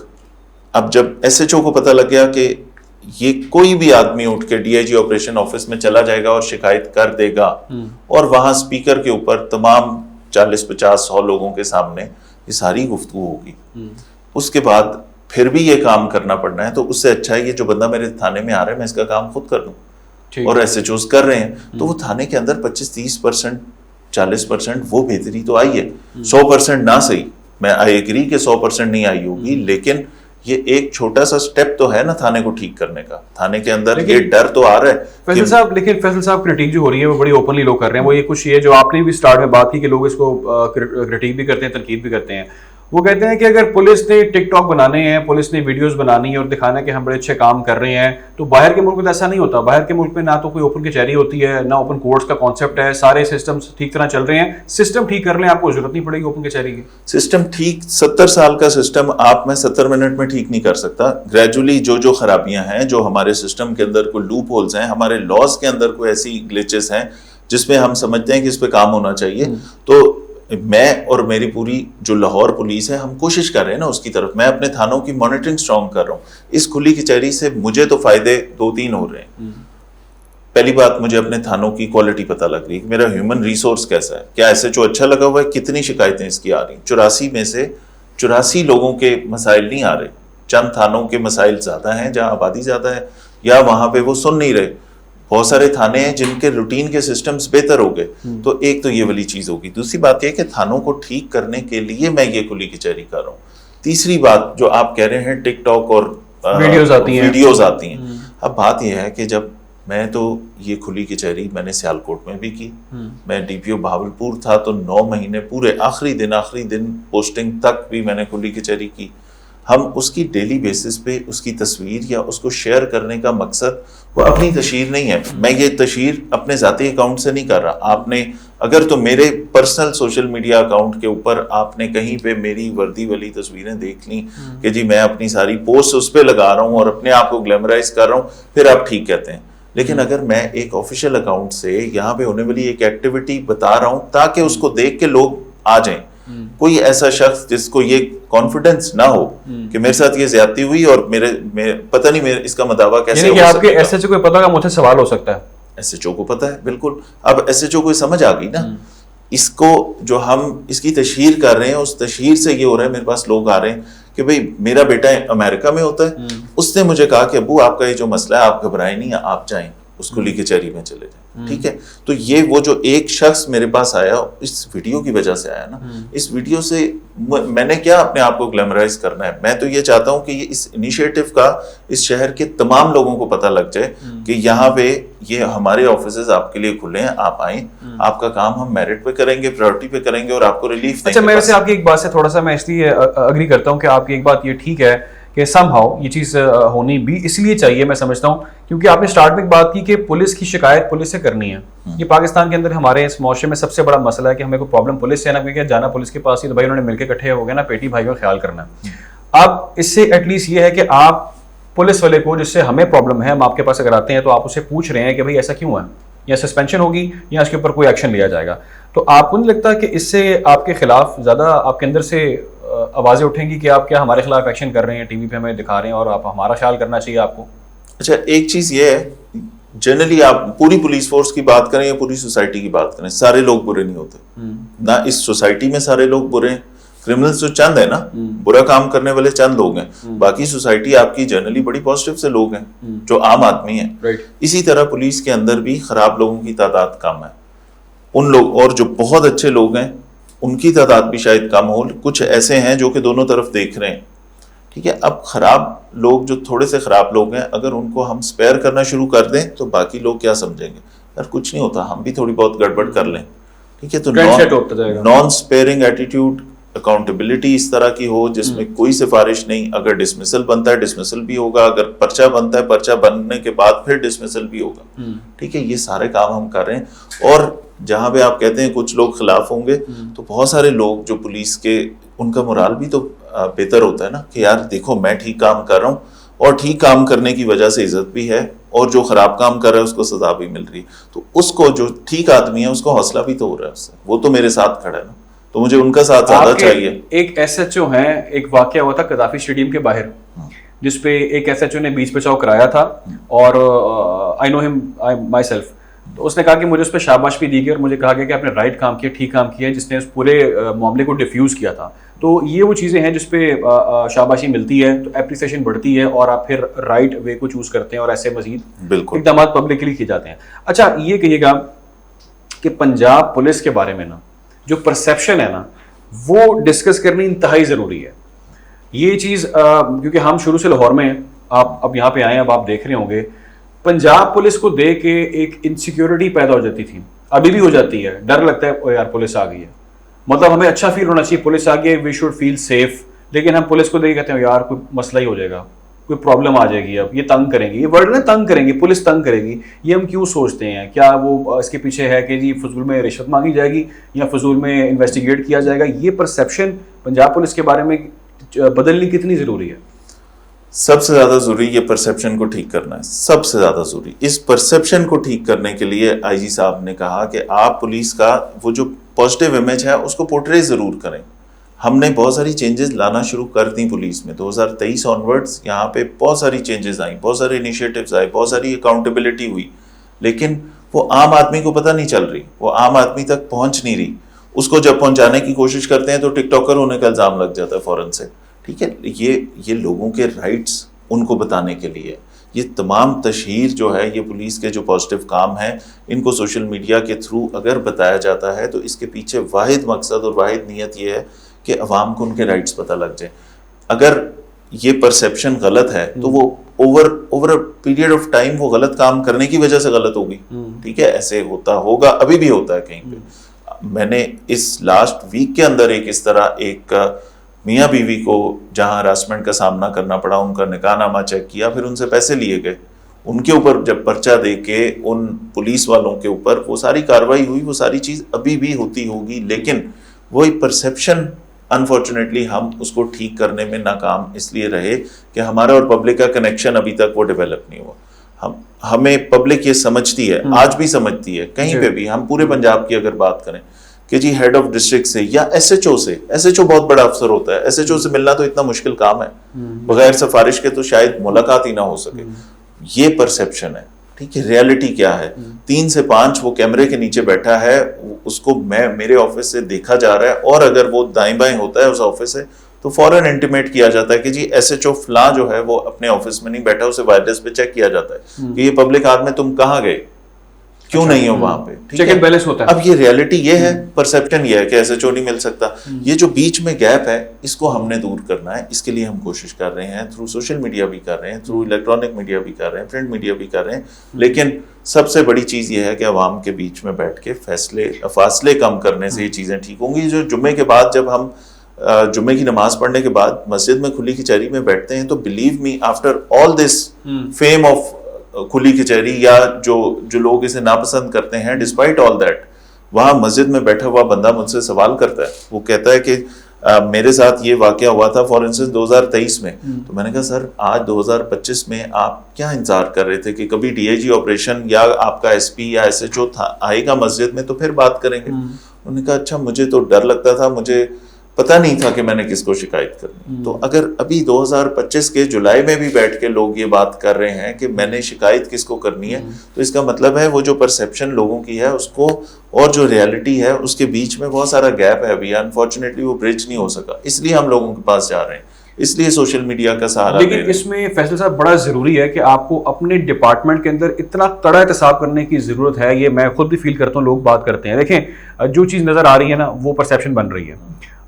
اب جب ایس ایچ او کو پتہ لگ گیا کہ یہ کوئی بھی آدمی اٹھ کے D I G operation office میں چلا جائے گا اور شکایت کر دے گا, اور وہاں اسپیکر کے اوپر تمام 40-50-100 لوگوں کے سامنے یہ ساری گفتگو ہوگی, اس کے بعد پھر بھی یہ کام کرنا پڑنا ہے, تو اس سے اچھا ہے یہ جو بندہ میرے تھانے میں آ رہا ہے میں اس کا کام خود کر دوں. اور ایس ایچ اوز کر رہے ہیں, تو وہ تھانے کے اندر 25-30%, 40% وہ بہتری تو آئی ہے. 100% نہ صحیح, میں آئی ایگری کہ 100% نہیں آئی ہوگی, لیکن یہ ایک چھوٹا سا سٹیپ تو ہے نا تھانے کو ٹھیک کرنے کا. تھانے کے اندر یہ ڈر تو آ رہا ہے فیصل صاحب. لیکن فیصل صاحب کرٹیک جو ہو رہی ہے وہ بڑی اوپنلی لوگ کر رہے ہیں. وہ یہ کچھ یہ جو آپ نے بھی سٹارٹ میں بات کی کہ لوگ اس کو کرٹیک بھی کرتے ہیں, تنقید بھی کرتے ہیں. وہ کہتے ہیں کہ اگر پولیس نے ٹک ٹاک بنانے ہیں, پولیس نے ویڈیوز بنانی ہے اور دکھانا ہے کہ ہم بڑے اچھے کام کر رہے ہیں, تو باہر کے ملک میں ایسا نہیں ہوتا. باہر کے ملک میں نہ تو کوئی اوپن کچہری ہوتی ہے, نہ اوپن کورٹس کا کانسیپٹ ہے, سارے سسٹمز ٹھیک طرح چل رہے ہیں. سسٹم ٹھیک کر لیں, آپ کو ضرورت نہیں پڑے گی اوپن کچہری کی. سسٹم ٹھیک 70 سال کا سسٹم آپ میں 70 منٹ میں ٹھیک نہیں کر سکتا. گریجولی جو خرابیاں ہیں, جو ہمارے سسٹم کے اندر کوئی لوپ ہولز ہیں, ہمارے لاز کے اندر کوئی ایسی گلیچز ہیں جس پہ ہم سمجھتے ہیں کہ اس پہ کام ہونا چاہیے, تو میں اور میری پوری جو لاہور پولیس ہے ہم کوشش کر رہے ہیں نا اس کی طرف. میں اپنے تھانوں کی مانیٹرنگ سٹرانگ کر رہا ہوں. اس کھلی کچہری سے مجھے تو فائدے 2-3 ہو رہے ہیں. پہلی بات مجھے اپنے تھانوں کی کوالٹی پتہ لگ رہی ہے کہ میرا ہیومن ریسورس کیسا ہے, کیا ایس ایچ او اچھا لگا ہوا ہے, کتنی شکایتیں اس کی آ رہی ہیں. 84 میں سے 84 لوگوں کے مسائل نہیں آ رہے, چند تھانوں کے مسائل زیادہ ہیں جہاں آبادی زیادہ ہے یا وہاں پہ وہ سن نہیں رہے. بہت سارے تھانے ہیں جن کے روٹین کے سسٹمز بہتر ہو گئے. تو ایک تو یہ والی چیز ہوگی. دوسری بات یہ کہ تھانوں کو ٹھیک کرنے کے لیے میں یہ کھلی کچہری کر رہا ہوں. تیسری بات جو آپ کہہ رہے ہیں ٹک ٹاک اور ویڈیوز آتی ہیں. اب بات یہ ہے کہ جب میں تو یہ کھلی کچہری میں نے سیالکوٹ میں بھی کی, میں ڈی پی او بہاولپور تھا تو 9 مہینے پورے آخری دن پوسٹنگ تک بھی میں نے کھلی کچہری کی. ہم اس کی ڈیلی بیسس پہ اس کی تصویر یا اس کو شیئر کرنے کا مقصد وہ اپنی تشہیر نہیں ہے. میں یہ تشہیر اپنے ذاتی اکاؤنٹ سے نہیں کر رہا. آپ نے اگر تو میرے پرسنل سوشل میڈیا اکاؤنٹ کے اوپر آپ نے کہیں پہ میری وردی والی تصویریں دیکھ لیں کہ جی میں اپنی ساری پوسٹ اس پہ لگا رہا ہوں اور اپنے آپ کو گلیمرائز کر رہا ہوں, پھر آپ ٹھیک کہتے ہیں. لیکن اگر میں ایک آفیشیل اکاؤنٹ سے یہاں پہ ہونے والی ایک ایکٹیویٹی بتا رہا ہوں تاکہ اس کو دیکھ کے لوگ آ جائیں, کوئی ایسا شخص جس کو یہ کانفیڈنس نہ ہو کہ میرے ساتھ یہ زیادتی ہوئی اور میرے پتہ نہیں اس کا مداوع کیسے ہو سکتا ہے. آپ کے ایس ایچ او کو پتہ ہے مجھ سے سوال ہو سکتا ہے. ایس ایچ او کو پتہ ہے بالکل. اب ایس ایچ او کو سمجھ آ گئی نا اس کو, جو ہم اس کی تشہیر کر رہے ہیں اس تشہیر سے یہ ہو رہا ہے. میرے پاس لوگ آ رہے ہیں کہ بھئی میرا بیٹا امریکہ میں ہوتا ہے, اس نے مجھے کہا کہ ابو آپ کا یہ جو مسئلہ ہے آپ گھبرائیں نہیں, آپ جائیں اس کھلی کچہری میں چلے جائیں. ٹھیک ہے, تو یہ وہ جو ایک شخص میرے پاس آیا اس ویڈیو کی وجہ سے آیا نا, اس ویڈیو سے میں نے کیا اپنے آپ کو گلیمرائز کرنا ہے. میں تو یہ چاہتا ہوں کہ اس انیشیٹو کا اس شہر کے تمام لوگوں کو پتہ لگ جائے کہ یہاں پہ یہ ہمارے آفیسز آپ کے لیے کھلے ہیں, آپ آئیں, آپ کا کام ہم میرٹ پہ کریں گے, پرائورٹی پہ کریں گے اور آپ کو ریلیف دیں گے. اچھا, میرے سے آپ کی ایک بات سے تھوڑا سا میں اس لیے اگری کرتا ہوں کہ آپ کی ایک بات یہ ٹھیک ہے کہ سم ہاؤ یہ چیز ہونی بھی اس لیے چاہیے, میں سمجھتا ہوں, کیونکہ آپ نے اسٹارٹ میں بات کی کہ پولیس کی شکایت پولیس سے کرنی ہے. یہ پاکستان کے اندر ہمارے اس معاشرے میں سب سے بڑا مسئلہ ہے کہ ہمیں کوئی پرابلم پولیس سے ہے نا, کیونکہ جانا پولیس کے پاس ہی تو بھائی انہوں نے مل کے اکٹھے ہو گئے نا, پیٹی بھائی کا خیال کرنا ہے. اب اس سے ایٹ لیسٹ یہ ہے کہ آپ پولیس والے کو جس سے ہمیں پرابلم ہے ہم آپ کے پاس اگر آتے ہیں تو آپ اسے پوچھ رہے ہیں کہ بھائی ایسا کیوں ہے, یا سسپینشن ہوگی یا اس کے اوپر کوئی ایکشن لیا جائے گا. تو آپ کو نہیں لگتا کہ اس سے آپ کے خلاف زیادہ آپ کے اندر سے آوازیں اٹھیں گی کہ آپ کیا ہمارے خلاف ایکشن کر رہے ہیں, ٹی وی پہ ہمیں دکھا رہے ہیں اور آپ ہمارا خیال کرنا چاہیے آپ کو؟ اچھا, ایک چیز یہ ہے جنرلی آپ پوری پولیس فورس کی بات کریں یا پوری سوسائٹی کی بات کریں, سارے لوگ برے نہیں ہوتے نہ. اس سوسائٹی میں سارے لوگ برے ہیں, کرمنلز جو چند ہیں نا, برا کام کرنے والے چند لوگ ہیں, باقی سوسائٹی آپ کی جنرلی بڑی پازیٹیو سے لوگ ہیں جو عام آدمی ہیں. اسی طرح پولیس کے اندر بھی خراب لوگوں کی تعداد کم ہے. ان لوگ اور جو بہت اچھے لوگ ہیں ان کی تعداد بھی شاید کم ہو. کچھ ایسے ہیں جو کہ دونوں طرف دیکھ رہے ہیں. ٹھیک ہے, اب خراب لوگ جو تھوڑے سے خراب لوگ ہیں اگر ان کو ہم سپیئر کرنا شروع کر دیں تو باقی لوگ کیا سمجھیں گے, یار کچھ نہیں ہوتا, ہم بھی تھوڑی بہت گڑبڑ کر لیں. ٹھیک ہے, تو نان سپیئرنگ ایٹیٹیوڈ, اکاؤنٹیبلٹی اس طرح کی ہو جس میں کوئی سفارش نہیں. اگر ڈسمسل بنتا ہے ڈسمسل بھی ہوگا, اگر پرچہ بنتا ہے پرچہ بننے کے بعد پھر ڈسمسل بھی ہوگا. ٹھیک ہے, یہ سارے کام ہم کر رہے ہیں. اور جہاں پہ آپ کہتے ہیں کچھ لوگ خلاف ہوں گے تو بہت سارے لوگ جو پولیس کے, ان کا مورال بھی تو بہتر ہوتا ہے نا کہ یار دیکھو میں ٹھیک کام کر رہا ہوں اور ٹھیک کام کرنے کی وجہ سے عزت بھی ہے, اور جو خراب کام کر رہا ہے اس کو سزا بھی مل رہی ہے. تو اس کو جو ٹھیک آدمی ہے اس کو حوصلہ بھی تو ہو رہا ہے اس سے, وہ تو میرے ساتھ کھڑا ہے نا, تو مجھے ان کا ساتھ زیادہ چاہیے. ایک ایس ایچ او ہیں, ایک واقعہ ہوا تھا قذافی اسٹیڈیم کے باہر جس پہ ایک ایس ایچ او نے بیچ بچاؤ کرایا تھا, اور آئی نو ہم مائی سیلف. تو اس نے کہا کہ مجھے اس پہ شاباش بھی دی گئی اور مجھے کہا گیا کہ آپ نے رائٹ کام کیا, ٹھیک کام کیا, جس نے اس پورے معاملے کو ڈیفیوز کیا تھا. تو یہ وہ چیزیں ہیں جس پہ شاباشی ملتی ہے تو اپریسیشن بڑھتی ہے اور آپ پھر رائٹ وے کو چوز کرتے ہیں اور ایسے مزید اقدامات پبلکلی کیے جاتے ہیں. اچھا, یہ کہیے گا کہ پنجاب پولیس کے بارے میں نا جو پرسیپشن ہے نا وہ ڈسکس کرنی انتہائی ضروری ہے. یہ چیز کیونکہ ہم شروع سے لاہور میں, آپ اب یہاں پہ آئے ہیں, اب آپ دیکھ رہے ہوں گے پنجاب پولیس کو دیکھ کے ایک انسیکیورٹی پیدا ہو جاتی تھی, ابھی بھی ہو جاتی ہے. ڈر لگتا ہے او یار پولیس آ گئی ہے, مطلب ہمیں اچھا فیل ہونا چاہیے پولیس آ گئی ہے, وی شوڈ فیل سیف. لیکن ہم پولیس کو دیکھ کہتے ہیں یار کوئی مسئلہ ہی ہو جائے گا, کوئی پرابلم آ جائے گی, اب یہ تنگ کریں گے, یہ ورڈ نا تنگ کریں گے, پولیس تنگ کرے گی. یہ ہم کیوں سوچتے ہیں؟ کیا وہ اس کے پیچھے ہے کہ جی فضول میں رشوت مانگی جائے گی یا فضول میں انویسٹیگیٹ کیا جائے گا؟ یہ پرسیپشن پنجاب پولیس کے بارے میں بدلنی کتنی ضروری ہے؟ سب سے زیادہ ضروری یہ پرسیپشن کو ٹھیک کرنا ہے, سب سے زیادہ ضروری. اس پرسیپشن کو ٹھیک کرنے کے لیے آئی جی صاحب نے کہا کہ آپ پولیس کا وہ جو پازیٹیو امیج ہے اس کو پورٹری ضرور کریں. ہم نے بہت ساری چینجز لانا شروع کر دیں پولیس میں. 2023 آنورڈز یہاں پہ بہت ساری چینجز آئیں, بہت سارے انیشیٹوز آئے, بہت ساری اکاؤنٹیبلٹی ہوئی. لیکن وہ عام آدمی کو پتہ نہیں چل رہی, وہ عام آدمی تک پہنچ نہیں رہی. اس کو جب پہنچانے کی کوشش کرتے ہیں تو ٹک ٹاکر ہونے کا الزام لگ جاتا ہے فوراً سے. ٹھیک ہے, یہ لوگوں کے رائٹس ان کو بتانے کے لیے. یہ تمام تشہیر جو ہے, یہ پولیس کے جو پازیٹیو کام ہیں, ان کو سوشل میڈیا کے تھرو اگر بتایا جاتا ہے تو اس کے پیچھے واحد مقصد اور واحد نیت یہ ہے کہ عوام کو ان کے رائٹس پتہ لگ جائیں. اگر یہ پرسیپشن غلط ہے تو وہ over a period of time وہ غلط کام کرنے کی وجہ سے غلط ہوگی. ٹھیک ہے, ایسے ہوتا ہوگا, ابھی بھی ہوتا ہے کہیں پہ. میں نے اس لاسٹ ویک کے اندر اس طرح ایک میاں بیوی کو جہاں ہراسمنٹ کا سامنا کرنا پڑا, ان کا نکاح نامہ چیک کیا, پھر ان سے پیسے لیے گئے, ان کے اوپر جب پرچہ دے کے ان پولیس والوں کے اوپر وہ ساری کارروائی ہوئی, وہ ساری چیز ابھی بھی ہوتی ہوگی. لیکن وہی پرسیپشن انفارچونیٹلی ہم اس کو ٹھیک کرنے میں ناکام اس لیے رہے کہ ہمارا اور پبلک کا کنیکشن ابھی تک وہ ڈیولپ نہیں ہوا. ہمیں پبلک یہ سمجھتی ہے, آج بھی سمجھتی ہے, کہیں پہ بھی, ہم پورے پنجاب کی اگر بات کریں کہ جی ہیڈ آف ڈسٹرکٹ سے یا ایس ایچ او سے, ایس ایچ او بہت بڑا افسر ہوتا ہے, ایس ایچ او سے ملنا تو اتنا مشکل کام ہے, بغیر سفارش کے تو شاید ملاقات ہی نہ ہو سکے. یہ پرسیپشن ہے. ٹھیک ہے, ریالٹی کیا ہے, 3 سے 5 وہ کیمرے کے نیچے بیٹھا ہے, اس کو میرے آفس سے دیکھا جا رہا ہے, اور اگر وہ دائیں بائیں ہوتا ہے اس آفس سے تو فوراً انٹیمیٹ کیا جاتا ہے کہ جی ایس ایچ او فلاں جو ہے وہ اپنے آفس میں نہیں بیٹھا, اسے وائرلیس پہ چیک کیا جاتا ہے کہ یہ پبلک آدمی تم کہاں گئے, کیوں نہیں ہو وہاں پہ. چیک اینڈ بیلنس ہوتا ہے. اب یہ ریالٹی یہ ہے, پرسیپشن یہ ہے کہ ایس ایچ او نہیں مل سکتا. یہ جو بیچ میں گیپ ہے اس کو ہم نے دور کرنا ہے. اس کے لیے ہم کوشش کر رہے ہیں, تھرو سوشل میڈیا بھی کر رہے ہیں, تھرو الیکٹرانک میڈیا بھی کر رہے ہیں, پرنٹ میڈیا بھی کر رہے ہیں. لیکن سب سے بڑی چیز یہ ہے کہ عوام کے بیچ میں بیٹھ کے فاصلے کم کرنے سے یہ چیزیں ٹھیک ہوں گی. جو جمعے کے بعد جب ہم جمعے کی نماز پڑھنے کے بعد مسجد میں کھلی کچہری میں بیٹھتے ہیں تو believe me after all this fame of کھلی کچہری یا جو لوگ اسے ناپسند کرتے ہیں, ڈسپائٹ آل دیٹ, وہاں مسجد میں بیٹھا ہوا بندہ مجھ سے سوال کرتا ہے. وہ کہتا ہے کہ میرے ساتھ یہ واقعہ ہوا تھا فار انسٹنس 2023 میں. تو میں نے کہا سر آج 2025 میں آپ کیا انتظار کر رہے تھے کہ کبھی ڈی آئی جی آپریشن یا آپ کا ایس پی یا ایس ایچ او آئے گا مسجد میں تو پھر بات کریں گے. انہوں نے کہا اچھا مجھے تو ڈر لگتا تھا, مجھے پتہ نہیں تھا کہ میں نے کس کو شکایت کرنی. تو اگر ابھی 2025 کے جولائی میں بھی بیٹھ کے لوگ یہ بات کر رہے ہیں کہ میں نے شکایت کس کو کرنی ہے, تو اس کا مطلب ہے وہ جو پرسیپشن لوگوں کی ہے اس کو اور جو ریالٹی ہے اس کے بیچ میں بہت سارا گیپ ہے ابھی. انفارچونیٹلی وہ برج نہیں ہو سکا, اس لیے ہم لوگوں کے پاس جا رہے ہیں, اس لیے سوشل میڈیا کا سہارا. لیکن اس میں فیصل صاحب بڑا ضروری ہے کہ آپ کو اپنے ڈپارٹمنٹ کے اندر اتنا کڑا احتساب کرنے کی ضرورت ہے. یہ میں خود بھی فیل کرتا ہوں, لوگ بات کرتے ہیں. دیکھیں جو چیز نظر آ رہی ہے نا وہ پرسیپشن بن رہی ہے.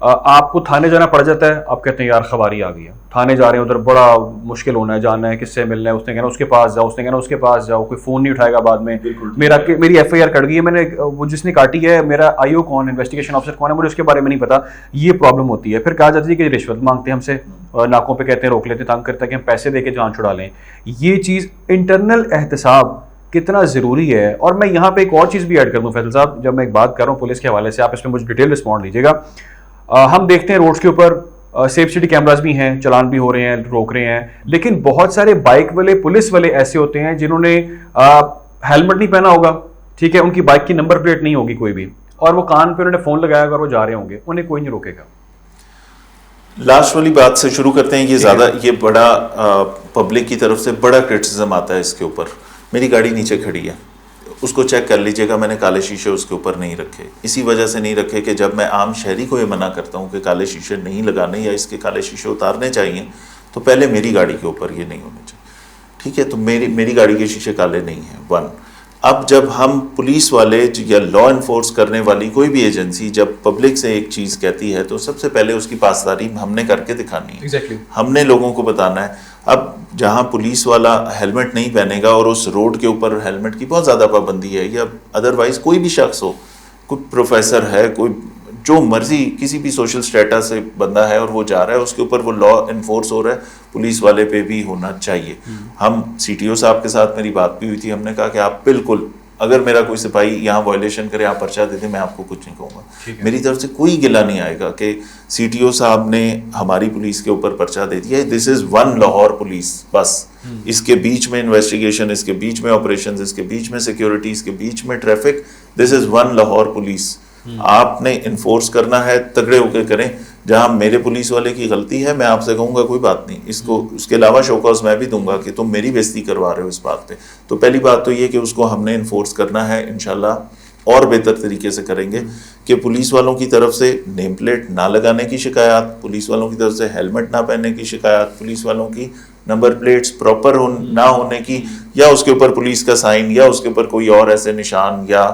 آپ کو تھانے جانا پڑ جاتا ہے, آپ کہتے ہیں یار خواری آ گئی ہے, تھانے جا رہے ہیں, ادھر بڑا مشکل ہونا ہے, جاننا ہے کس سے ملنا ہے, اس نے کہنا اس کے پاس جاؤ, اس نے کہنا اس کے پاس جاؤ, کوئی فون نہیں اٹھائے گا بعد میں, میری ایف آئی آر کٹ گئی ہے, میں نے وہ جس نے کاٹی ہے میرا آئی او کون, انویسٹیگیشن آفیسر کون ہے, مجھے اس کے بارے میں نہیں پتا. یہ پرابلم ہوتی ہے. پھر کہا جاتی ہے کہ رشوت مانگتے ہیں ہم سے, ناکوں پہ کہتے ہیں روک لیتے, تنگ کرتا ہے کہ ہم پیسے دے کے جان چھڑا لیں. یہ چیز انٹرنل احتساب کتنا ضروری ہے. اور میں یہاں پہ ایک اور چیز بھی ایڈ کر دوں فیصل صاحب, جب میں ایک بات کر رہا ہوں پولیس کے حوالے سے, آپ اس میں مجھے ڈیٹیل رسپانڈ دیجیے گا. ہم دیکھتے ہیں روڈز کے اوپر سیف سٹی کیمراز بھی ہیں, چلان بھی ہو رہے ہیں, روک رہے ہیں, لیکن بہت سارے بائک والے پولیس والے ایسے ہوتے ہیں جنہوں نے ہیلمٹ نہیں پہنا ہوگا, ٹھیک ہے, ان کی بائک کی نمبر پلیٹ نہیں ہوگی کوئی بھی, اور وہ کان پہ انہوں نے فون لگایا ہوگا اور وہ جا رہے ہوں گے, انہیں کوئی نہیں روکے گا. لاسٹ والی بات سے شروع کرتے ہیں. یہ بڑا پبلک کی طرف سے بڑا کرٹیسزم آتا ہے اس کے اوپر. میری گاڑی نیچے کھڑی ہے, اس کو چیک کر لیجئے گا, میں نے کالے شیشے اس کے اوپر نہیں رکھے. اسی وجہ سے نہیں رکھے کہ جب میں عام شہری کو یہ منع کرتا ہوں کہ کالے شیشے نہیں لگانے یا اس کے کالے شیشے اتارنے چاہیے, تو پہلے میری گاڑی کے اوپر یہ نہیں ہونے چاہیے. ٹھیک ہے, تو میری گاڑی کے شیشے کالے نہیں ہیں. 1 اب جب ہم پولیس والے یا لا انفورس کرنے والی کوئی بھی ایجنسی جب پبلک سے ایک چیز کہتی ہے تو سب سے پہلے اس کی پاسداری ہم نے کر کے دکھانی ہے. ہم نے لوگوں کو بتانا ہے. اب جہاں پولیس والا ہیلمٹ نہیں پہنے گا اور اس روڈ کے اوپر ہیلمٹ کی بہت زیادہ پابندی ہے, یا ادروائز کوئی بھی شخص ہو, کوئی پروفیسر ہے, کوئی جو مرضی کسی بھی سوشل سٹیٹس سے بندہ ہے اور وہ جا رہا ہے, اس کے اوپر وہ لا انفورس ہو رہا ہے, پولیس والے پہ بھی ہونا چاہیے. ہم سی ٹی او صاحب کے ساتھ میری بات بھی ہوئی تھی, ہم نے کہا کہ آپ بالکل اگر میرا کوئی سپاہی یہاں وائلیشن کرے, آپ پرچہ دے دیں, میں آپ کو کچھ نہیں کہوں گا. میری طرف سے کوئی گلہ نہیں آئے گا کہ سی ٹی او صاحب نے ہماری پولیس کے اوپر پرچہ دے دیا ہے. دس از ون لاہور پولیس بس. اس کے بیچ میں انویسٹیگیشن, اس کے بیچ میں آپریشنز, اس کے بیچ میں سیکیورٹی, اس کے بیچ میں traffic. This is one Lahore police. آپ نے انفورس کرنا ہے, تگڑے ہو کے کریں. جہاں میرے پولیس والے کی غلطی ہے میں آپ سے کہوں گا کوئی بات نہیں, اس کے علاوہ شو کاز میں بھی دوں گا کہ تم میری بےزتی کروا رہے ہو اس بات پہ. تو پہلی بات تو یہ کہ اس کو ہم نے انفورس کرنا ہے انشاءاللہ, اور بہتر طریقے سے کریں گے کہ پولیس والوں کی طرف سے نیم پلیٹ نہ لگانے کی شکایات, پولیس والوں کی طرف سے ہیلمٹ نہ پہننے کی شکایات, پولیس والوں کی نمبر پلیٹس پراپر نہ ہونے کی, یا اس کے اوپر پولیس کا سائن یا اس کے اوپر کوئی اور ایسے نشان یا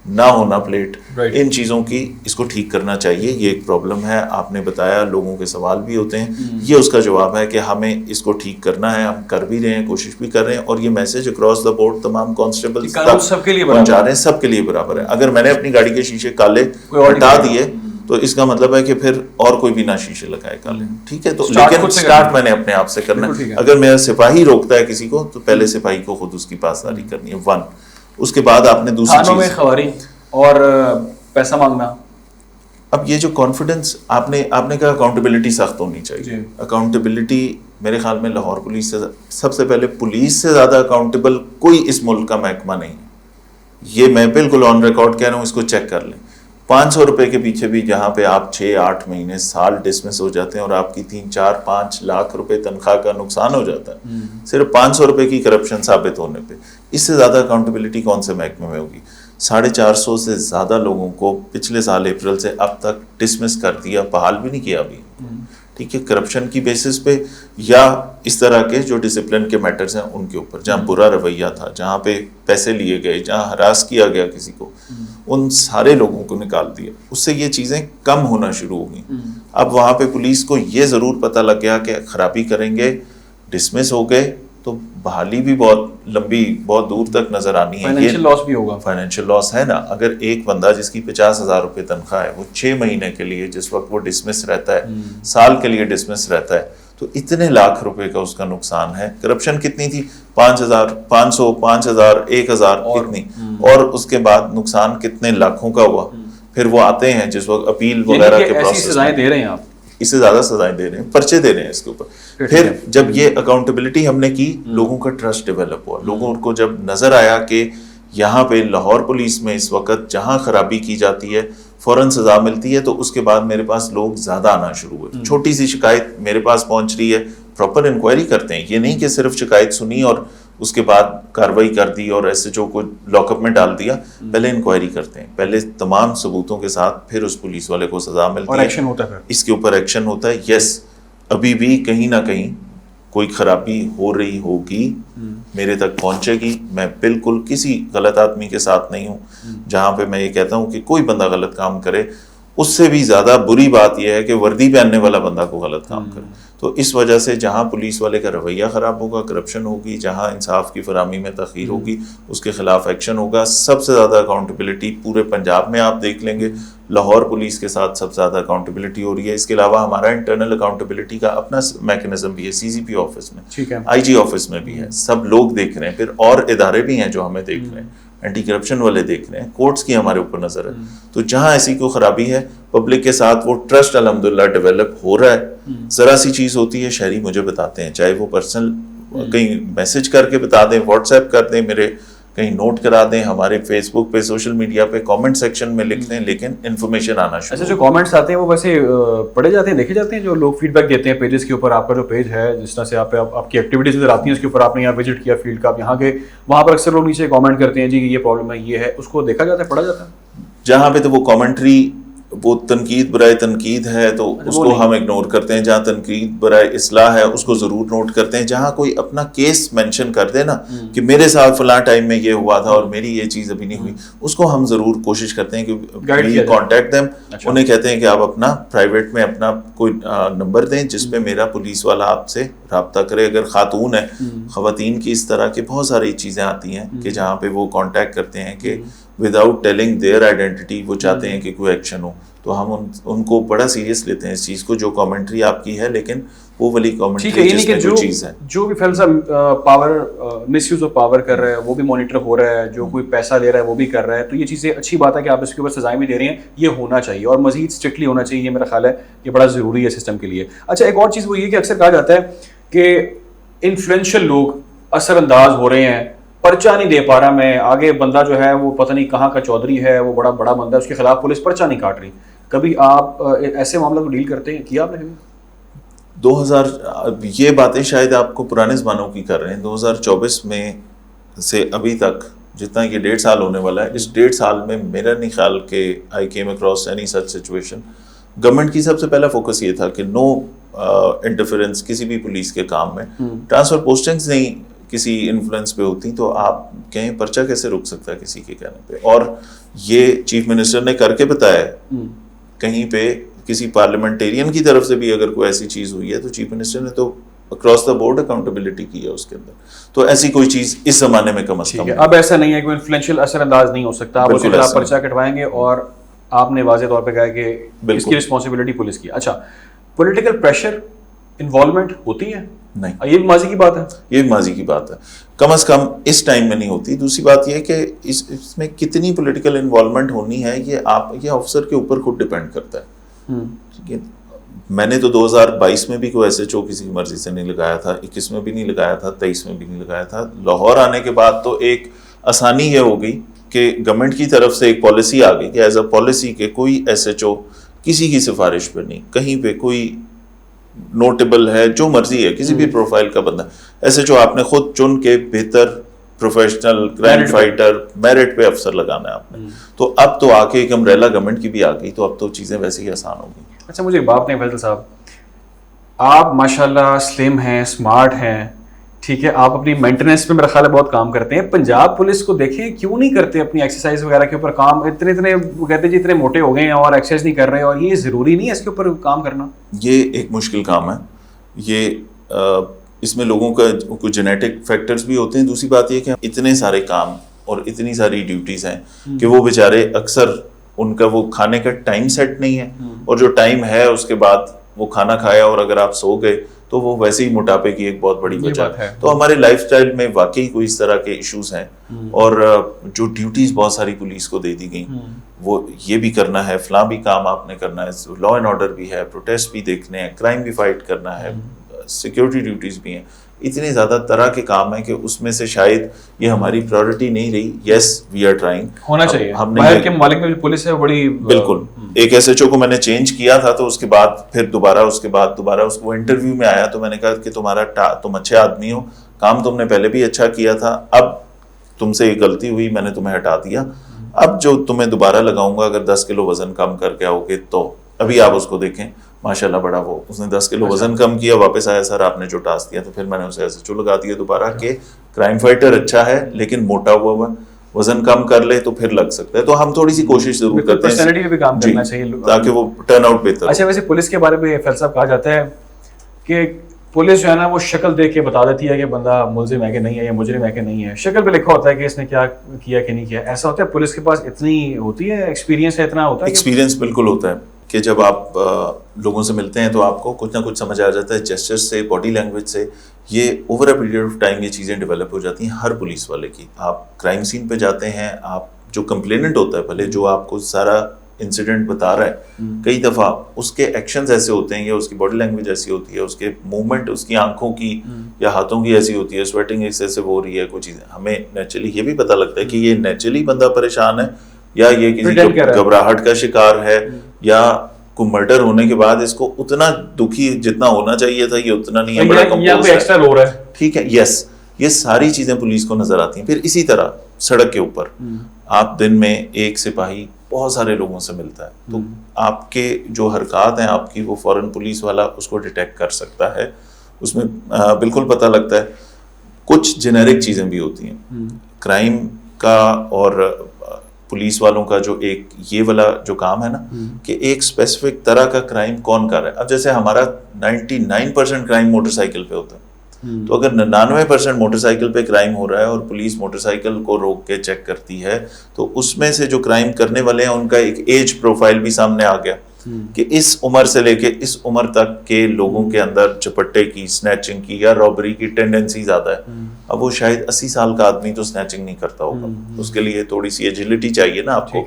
نہ ہونا پلیٹ, ان چیزوں کی اس کو ٹھیک کرنا چاہیے. یہ ایک پرابلم ہے, آپ نے بتایا, لوگوں کے سوال بھی ہوتے ہیں, یہ اس کا جواب ہے کہ ہمیں اس کو ٹھیک کرنا ہے, ہم کر بھی رہے ہیں, کوشش بھی کر رہے ہیں, اور یہ میسج اکراس دا بورڈ تمام کانسٹیبل سب کے لیے پہنچا رہے ہیں, سب کے لیے برابر ہے. اگر میں نے اپنی گاڑی کے شیشے کالے ہٹا دیے تو اس کا مطلب ہے کہ پھر اور کوئی بھی نہ شیشے لگائے کالے, ٹھیک ہے. تو لیکن اسٹارٹ میں نے اپنے آپ سے کرنا ہے. اگر میرا سپاہی روکتا ہے کسی کو تو پہلے سپاہی کو خود اس کی پاسداری کرنی ہے, 1. اس کے بعد آپ نے دوسری چیز خواری اور پیسہ مانگنا. اب یہ جو کانفیڈنس آپ نے کہا اکاؤنٹیبلٹی سخت ہونی چاہیے. اکاؤنٹیبلٹی میرے خیال میں لاہور پولیس سے سب سے پہلے پولیس سے زیادہ اکاؤنٹیبل کوئی اس ملک کا محکمہ نہیں ہے. یہ میں بالکل آن ریکارڈ کہہ رہا ہوں, اس کو چیک کر لیں. 500 روپے کے پیچھے بھی جہاں پہ آپ 6-8 مہینے سال ڈسمس ہو جاتے ہیں اور آپ کی 3-4-5 لاکھ روپے تنخواہ کا نقصان ہو جاتا ہے صرف 500 روپے کی کرپشن ثابت ہونے پہ, اس سے زیادہ اکاؤنٹیبلٹی کون سے محکمے میں ہوگی؟ 450 سے زیادہ لوگوں کو پچھلے سال اپریل سے اب تک ڈسمس کر دیا, بحال بھی نہیں کیا ابھی, ٹھیک ہے, کرپشن کی بیسس پہ یا اس طرح کے جو ڈسپلن کے میٹرز ہیں ان کے اوپر, جہاں برا رویہ تھا, جہاں پہ پیسے لیے گئے, جہاں ہراس کیا گیا کسی کو, ان سارے لوگوں کو نکال دیا. اس سے یہ چیزیں کم ہونا شروع ہو گئیں. اب وہاں پہ پولیس کو یہ ضرور پتہ لگ گیا کہ خرابی کریں گے, ڈسمس ہو گئے تو بحالی بھی بہت لمبی, بہت دور تک نظر آنی ہے. فائنینشیل لاس بھی ہوگا. فائنینشیل لاس ہے نا. اگر ایک بندہ جس کی 50,000 روپے تنخواہ ہے وہ 6 مہینے کے لیے جس وقت وہ ڈسمس رہتا ہے, سال کے لیے ڈسمس رہتا ہے, تو اتنے لاکھ روپے کا اس کا نقصان ہے. کرپشن کتنی تھی؟ 5,000, 500, 5,000, 1,000 اتنی, اور اس کے بعد نقصان کتنے لاکھوں کا ہوا. پھر وہ آتے ہیں جس وقت اپیل وغیرہ کے پروسیس, سزائیں دے رہے ہیں آپ, اس سے زیادہ سزائیں دے رہے ہیں, پرچے دے رہے ہیں اس کے اوپر. پھر جب یہ اکاؤنٹیبلٹی ہم نے کی, لوگوں کا ٹرسٹ ڈیولپ ہوا. لوگوں کو جب نظر آیا کہ یہاں پہ لاہور پولیس میں اس وقت جہاں خرابی کی جاتی ہے فوراً سزا ملتی ہے, تو اس کے بعد میرے پاس لوگ زیادہ آنا شروع ہوئے. چھوٹی سی شکایت میرے پاس پہنچ رہی ہے, پراپر انکوائری کرتے ہیں. یہ نہیں کہ صرف شکایت سنی اور اس کے بعد کارروائی کر دی اور ایس ایچ او کو لاک اپ میں ڈال دیا. پہلے انکوائری کرتے ہیں, پہلے تمام ثبوتوں کے ساتھ پھر اس پولیس والے کو سزا ملتی ہے, اس کے اوپر ایکشن ہوتا ہے. یس, ابھی بھی کہیں نہ کہیں کوئی خرابی ہو رہی ہوگی, میرے تک پہنچے گی. میں بالکل کسی غلط آدمی کے ساتھ نہیں ہوں. جہاں پہ میں یہ کہتا ہوں کہ کوئی بندہ غلط کام کرے, اس سے بھی زیادہ بری بات یہ ہے کہ وردی پہننے والا بندہ کو غلط کام کرے. تو اس وجہ سے جہاں پولیس والے کا رویہ خراب ہوگا, کرپشن ہوگی, جہاں انصاف کی فراہمی میں تاخیر ہوگی, اس کے خلاف ایکشن ہوگا. سب سے زیادہ اکاؤنٹیبلٹی پورے پنجاب میں آپ دیکھ لیں گے, لاہور پولیس کے ساتھ سب سے زیادہ اکاؤنٹیبلٹی ہو رہی ہے. اس کے علاوہ ہمارا انٹرنل اکاؤنٹیبلٹی کا اپنا میکنزم بھی ہے, سی سی پی آفس میں, آئی جی آفس میں بھی ہے. سب لوگ دیکھ رہے ہیں, پھر اور ادارے بھی ہیں جو ہمیں دیکھ رہے ہیں, اینٹی کرپشن والے دیکھ رہے ہیں, کورٹس کی ہمارے اوپر نظر ہے. تو جہاں ایسی کوئی خرابی ہے, پبلک کے ساتھ وہ ٹرسٹ الحمدللہ ڈیولپ ہو رہا ہے. ذرا سی چیز ہوتی ہے, شہری مجھے بتاتے ہیں, چاہے وہ پرسنل کہیں میسج کر کے بتا دیں, واٹس ایپ کر دیں, میرے کہیں نوٹ کرا دیں, ہمارے فیس بک پہ, سوشل میڈیا پہ کامنٹ سیکشن میں لکھ دیں, لیکن انفارمیشن آنا شروع. اچھا, جو کامنٹس آتے ہیں وہ ویسے پڑھے جاتے ہیں, دیکھے جاتے ہیں, جو لوگ فیڈ بیک دیتے ہیں پیجز کے اوپر؟ آپ کا جو پیج ہے, جس طرح سے آپ کی ایکٹیویٹیز نظر آتی ہیں, اس کے اوپر آپ نے یہاں وزٹ کیا فیلڈ کا, آپ یہاں کے, وہاں پر اکثر لوگ نیچے کامنٹ کرتے ہیں, جی یہ پرابلم ہے, یہ ہے, اس کو دیکھا جاتا ہے, پڑھا جاتا ہے؟ جہاں پہ تو وہ کامنٹری, وہ تنقید برائے تنقید ہے تو اس کو ہم اگنور کرتے ہیں. جہاں تنقید برائے اصلاح ہے اس کو ضرور نوٹ کرتے ہیں. جہاں کوئی اپنا کیس مینشن کر دے نا کہ میرے ساتھ فلاں ٹائم میں یہ ہوا تھا اور میری یہ چیز ابھی نہیں ہوئی, اس کو ہم ضرور کوشش کرتے ہیں کہ کانٹیکٹ دیم. انہیں کہتے ہیں کہ آپ اپنا پرائیویٹ میں اپنا کوئی نمبر دیں جس پہ میرا پولیس والا آپ سے رابطہ کرے. اگر خاتون ہے, خواتین کی اس طرح کی بہت ساری چیزیں آتی ہیں کہ جہاں پہ وہ کانٹیکٹ کرتے ہیں کہ وداؤٹ ٹیلنگ دیئر آئیڈینٹی وہ چاہتے ہیں کہ کوئی ایکشن ہو, تو ہم ان کو بڑا سیریس لیتے ہیں اس چیز کو. جو کامنٹری آپ کی ہے, لیکن وہ والی کامنٹری جس میں جو چیز ہے, جو بھی فیل صاحب power miss use of power کر رہا ہے وہ بھی مانیٹر ہو رہا ہے, جو کوئی پیسہ لے رہا ہے وہ بھی کر رہا ہے, تو یہ چیزیں اچھی بات ہے کہ آپ اس کے اوپر سزائیں بھی دے رہے ہیں. یہ ہونا چاہیے اور مزید اسٹرکٹلی ہونا چاہیے, یہ میرا خیال ہے یہ بڑا ضروری ہے سسٹم کے لیے. اچھا, ایک اور چیز وہ یہ کہ اکثر کہا جاتا ہے کہ انفلوئنشل لوگ اثر انداز ہو رہے ہیں, پرچہ نہیں دے پا رہا میں, آگے بندہ جو ہے وہ پتہ نہیں کہاں کا چودھری ہے, وہ بڑا بندہ ہے, اس کے خلاف پولیس پرچہ نہیں کاٹ رہی. کبھی آپ ایسے معاملہ کو ڈیل کرتے ہیں, کیا آپ نے کبھی؟ 2000 یہ باتیں شاید آپ کو پرانے زمانوں کی کر رہے ہیں. 2024 میں سے ابھی تک جتنا یہ 1.5 سال ہونے والا ہے, اس 1.5 سال میں میرا نہیں خیال کہ I came across any such situation. Government کی سب سے پہلا فوکس یہ تھا کہ نو انٹرفیرنس کسی بھی پولیس کے کام میں. ٹرانسفر پوسٹنگز نہیں کسی انفلوئنس پہ ہوتی تو آپ کہیں پرچہ کیسے رک سکتا ہے کسی کے کہنے پہ. اور یہ چیف منسٹر نے کر کے بتایا ہے. کہیں پہ کسی پارلیمنٹیرین کی طرف سے بھی اگر کوئی ایسی چیز ہوئی ہے تو چیف منسٹر نے تو اکراس دا بورڈ اکاؤنٹیبلٹی کی ہے اس کے اندر. تو ایسی کوئی چیز اس زمانے میں کم از کم اب ایسا نہیں ہے کہ انفلوئنشیل اثر انداز نہیں ہو سکتا, آپ اس کے خلاف پرچہ کٹوائیں گے. اور آپ نے واضح طور پہ کہا کہ اس کی رسپانسبلٹی پولیس کی. اچھا, پولیٹیکل پریشر انوالومنٹ ہوتی ہے؟ نہیں, یہ بھی ماضی کی بات ہے. یہ ماضی کی بات ہے, کم از کم اس ٹائم میں نہیں ہوتی. دوسری بات یہ کہ اس میں کتنی پولیٹیکل انوالومنٹ ہونی ہے یہ آفیسر کے اوپر خود ڈپینڈ کرتا ہے. ٹھیک ہے, میں نے تو 2022 میں بھی کوئی ایس ایچ او کسی کی مرضی سے نہیں لگایا تھا, 21 میں بھی نہیں لگایا تھا, 23 میں بھی نہیں لگایا تھا. لاہور آنے کے بعد تو ایک آسانی یہ ہو گئی کہ گورنمنٹ کی طرف سے ایک پالیسی آ گئی کہ ایز اے پالیسی کہ کوئی ایس ایچ او کسی کی سفارش پہ نہیں, کہیں پہ کوئی نوٹیبل ہے جو مرضی ہے کسی بھی پروفائل کا بندہ ایس ایچ او آپ نے خود چن کے بہتر پروفیشنل کرائم فائٹر میرٹ پہ افسر لگانا ہے آپ نے. تو اب تو آ کے ایک امبریلا گورنمنٹ کی بھی آ گئی, تو اب تو چیزیں ویسے ہی آسان ہو گئی. اچھا, مجھے ایک بات نہیں فیصل صاحب, آپ ماشاءاللہ سلم ہیں, اسمارٹ ہیں, ٹھیک ہے, آپ اپنی مینٹیننس پہ میرا خیال ہے بہت کام کرتے ہیں. پنجاب پولیس کو دیکھیں کیوں نہیں کرتے اپنی ایکسرسائز وغیرہ کے اوپر کام؟ اتنے وہ کہتے ہیں جی اتنے موٹے ہو گئے ہیں اور ایکسرسائز نہیں کر رہے, اور یہ ضروری نہیں ہے اس کے اوپر کام کرنا؟ یہ ایک مشکل کام ہے. یہ اس میں لوگوں کا کچھ جینیٹک فیکٹرز بھی ہوتے ہیں. دوسری بات یہ کہ اتنے سارے کام اور اتنی ساری ڈیوٹیز ہیں کہ وہ بیچارے اکثر ان کا وہ کھانے کا ٹائم سیٹ نہیں ہے, اور جو ٹائم ہے اس کے بعد وہ کھانا کھایا اور اگر آپ سو گئے تو وہ ویسے ہی موٹاپے کی ایک بہت بڑی وجہ ہے. تو ہمارے لائف سٹائل میں واقعی کوئی اس طرح کے ایشوز ہیں, اور جو ڈیوٹیز بہت ساری پولیس کو دے دی گئیں وہ یہ بھی کرنا ہے, فلاں بھی کام آپ نے کرنا ہے, لا اینڈ آرڈر بھی ہے, پروٹیسٹ بھی دیکھنے ہیں, کرائم بھی فائٹ کرنا ہے, سیکیورٹی ڈیوٹیز بھی ہیں. اتنے زیادہ طرح کے کام ہیں کہ اس میں سے شاید یہ ہماری پرائورٹی نہیں رہی. یس وی آر ٹرائنگ, ہونا چاہیے. باہر کے ممالک میں پولیس ہے بڑی, بالکل. ایک ایس ایچ او کو میں نے چینج کیا تھا تو اس کے بعد پھر دوبارہ اس کو انٹرویو میں آیا تو میں نے کہا کہ تم اچھے آدمی ہو, کام تم نے پہلے بھی اچھا کیا تھا, اب تم سے یہ غلطی ہوئی, میں نے تمہیں ہٹا دیا, اب جو تمہیں دوبارہ لگاؤں گا اگر 10 کلو وزن کم کر کے آؤ گے تو. ابھی آپ اس کو دیکھیں ماشاءاللہ بڑا وہ اس نے 10 کلو وزن کم کیا, واپس آیا, سر آپ نے جو ٹاسک دیا, تو پھر میں نے اسے ایس ایچ او لگا دیا دوبارہ کہ کرائم فائٹر اچھا ہے لیکن موٹا ہوا وزن کم کر لے تو پھر لگ سکتا ہے. تو ہم تھوڑی سی کوشش ضرور کرتے ہیں پرسنالٹی پہ بھی کام کرنا چاہیے تاکہ وہ ٹرن آؤٹ بہتر. اچھا, ویسے پولیس کے بارے میں فیصل صاحب کہا جاتا ہے کہ پولیس جو ہے نا وہ شکل دیکھ کے بتا دیتی ہے کہ بندہ ملزم ہے کہ نہیں ہے یا مجرم ہے کہ نہیں ہے. شکل پہ لکھا ہوتا ہے کہ اس نے کیا کیا کہ نہیں کیا. ایسا ہوتا ہے پولیس کے پاس اتنی ہوتی ہے ایکسپیرینس ہے, اتنا ہوتا ہے ایکسپیرینس بالکل ہوتا ہے کہ جب آپ لوگوں سے ملتے ہیں تو آپ کو کچھ نہ کچھ سمجھ آ جاتا ہے, جیسچر سے, باڈی لینگویج سے. یہ over a period of time یہ چیزیں ڈیولپ ہو جاتی ہیں ہر پولیس والے کی. آپ کرائم سین پہ جاتے ہیں, آپ جو کمپلیننٹ ہوتا ہے بھلے جو آپ کو سارا انسیڈنٹ بتا رہا ہے, کئی دفعہ اس کے ایکشنز ایسے ہوتے ہیں یا اس کی باڈی لینگویج ایسی ہوتی ہے, اس کے موومنٹ, اس کی آنکھوں کی یا ہاتھوں کی ایسی ہوتی ہے, سویٹنگ ایسے ہو رہی ہے, کچھ چیزیں ہمیں نیچرلی یہ بھی پتہ لگتا ہے کہ یہ نیچرلی بندہ پریشان ہے یا یہ کسی گھبراہٹ کا شکار ہے, یا کو مرڈر ہونے کے بعد اس کو اتنا دکھی جتنا ہونا چاہیے تھا یہ اتنا نہیں ہے, بڑا کمپوز ہے. ٹھیک ہے, یس, یہ ساری چیزیں پولیس کو نظر آتی ہیں. پھر اسی طرح سڑک کے اوپر آپ دن میں ایک سپاہی بہت سارے لوگوں سے ملتا ہے, تو آپ کے جو حرکات ہیں آپ کی وہ فوراً پولیس والا اس کو ڈیٹیکٹ کر سکتا ہے, اس میں بالکل پتہ لگتا ہے. کچھ جنیرک چیزیں بھی ہوتی ہیں کرائم کا, اور پولیس والوں کا جو ایک یہ والا جو کام ہے نا کہ ایک اسپیسیفک طرح کا کرائم کون کر رہا ہے. اب جیسے ہمارا 99% کرائم موٹر سائیکل پہ ہوتا ہے, تو اگر 99% موٹر سائیکل پہ کرائم ہو رہا ہے اور پولیس موٹر سائیکل کو روک کے چیک کرتی ہے, تو اس میں سے جو کرائم کرنے والے ہیں ان کا ایک ایج پروفائل بھی سامنے آ گیا کہ اس عمر سے لے کے اس عمر تک کے لوگوں کے اندر چپٹے کی, سنیچنگ کی یا رابری کی ٹینڈنسی زیادہ ہے. اب وہ شاید 80 سال کا آدمی تو سنیچنگ نہیں کرتا ہوگا, اس کے لیے تھوڑی سی ایجلٹی چاہیے نا آپ کو,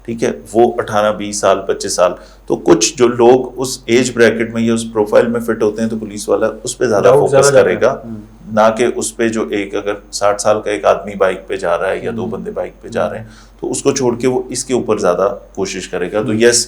ٹھیک ہے, وہ 18 20 سال 25 سال. تو کچھ جو لوگ اس ایج بریکٹ میں یا اس پروفائل میں فٹ ہوتے ہیں تو پولیس والا اس پہ زیادہ فوکس کرے گا, نہ کہ اس پہ جو ایک اگر 60 سال کا ایک آدمی بائک پہ جا رہا ہے یا 2 بندے بائک پہ جا رہے ہیں تو اس کو چھوڑ کے وہ اس کے اوپر زیادہ کوشش کرے گا. تو یس,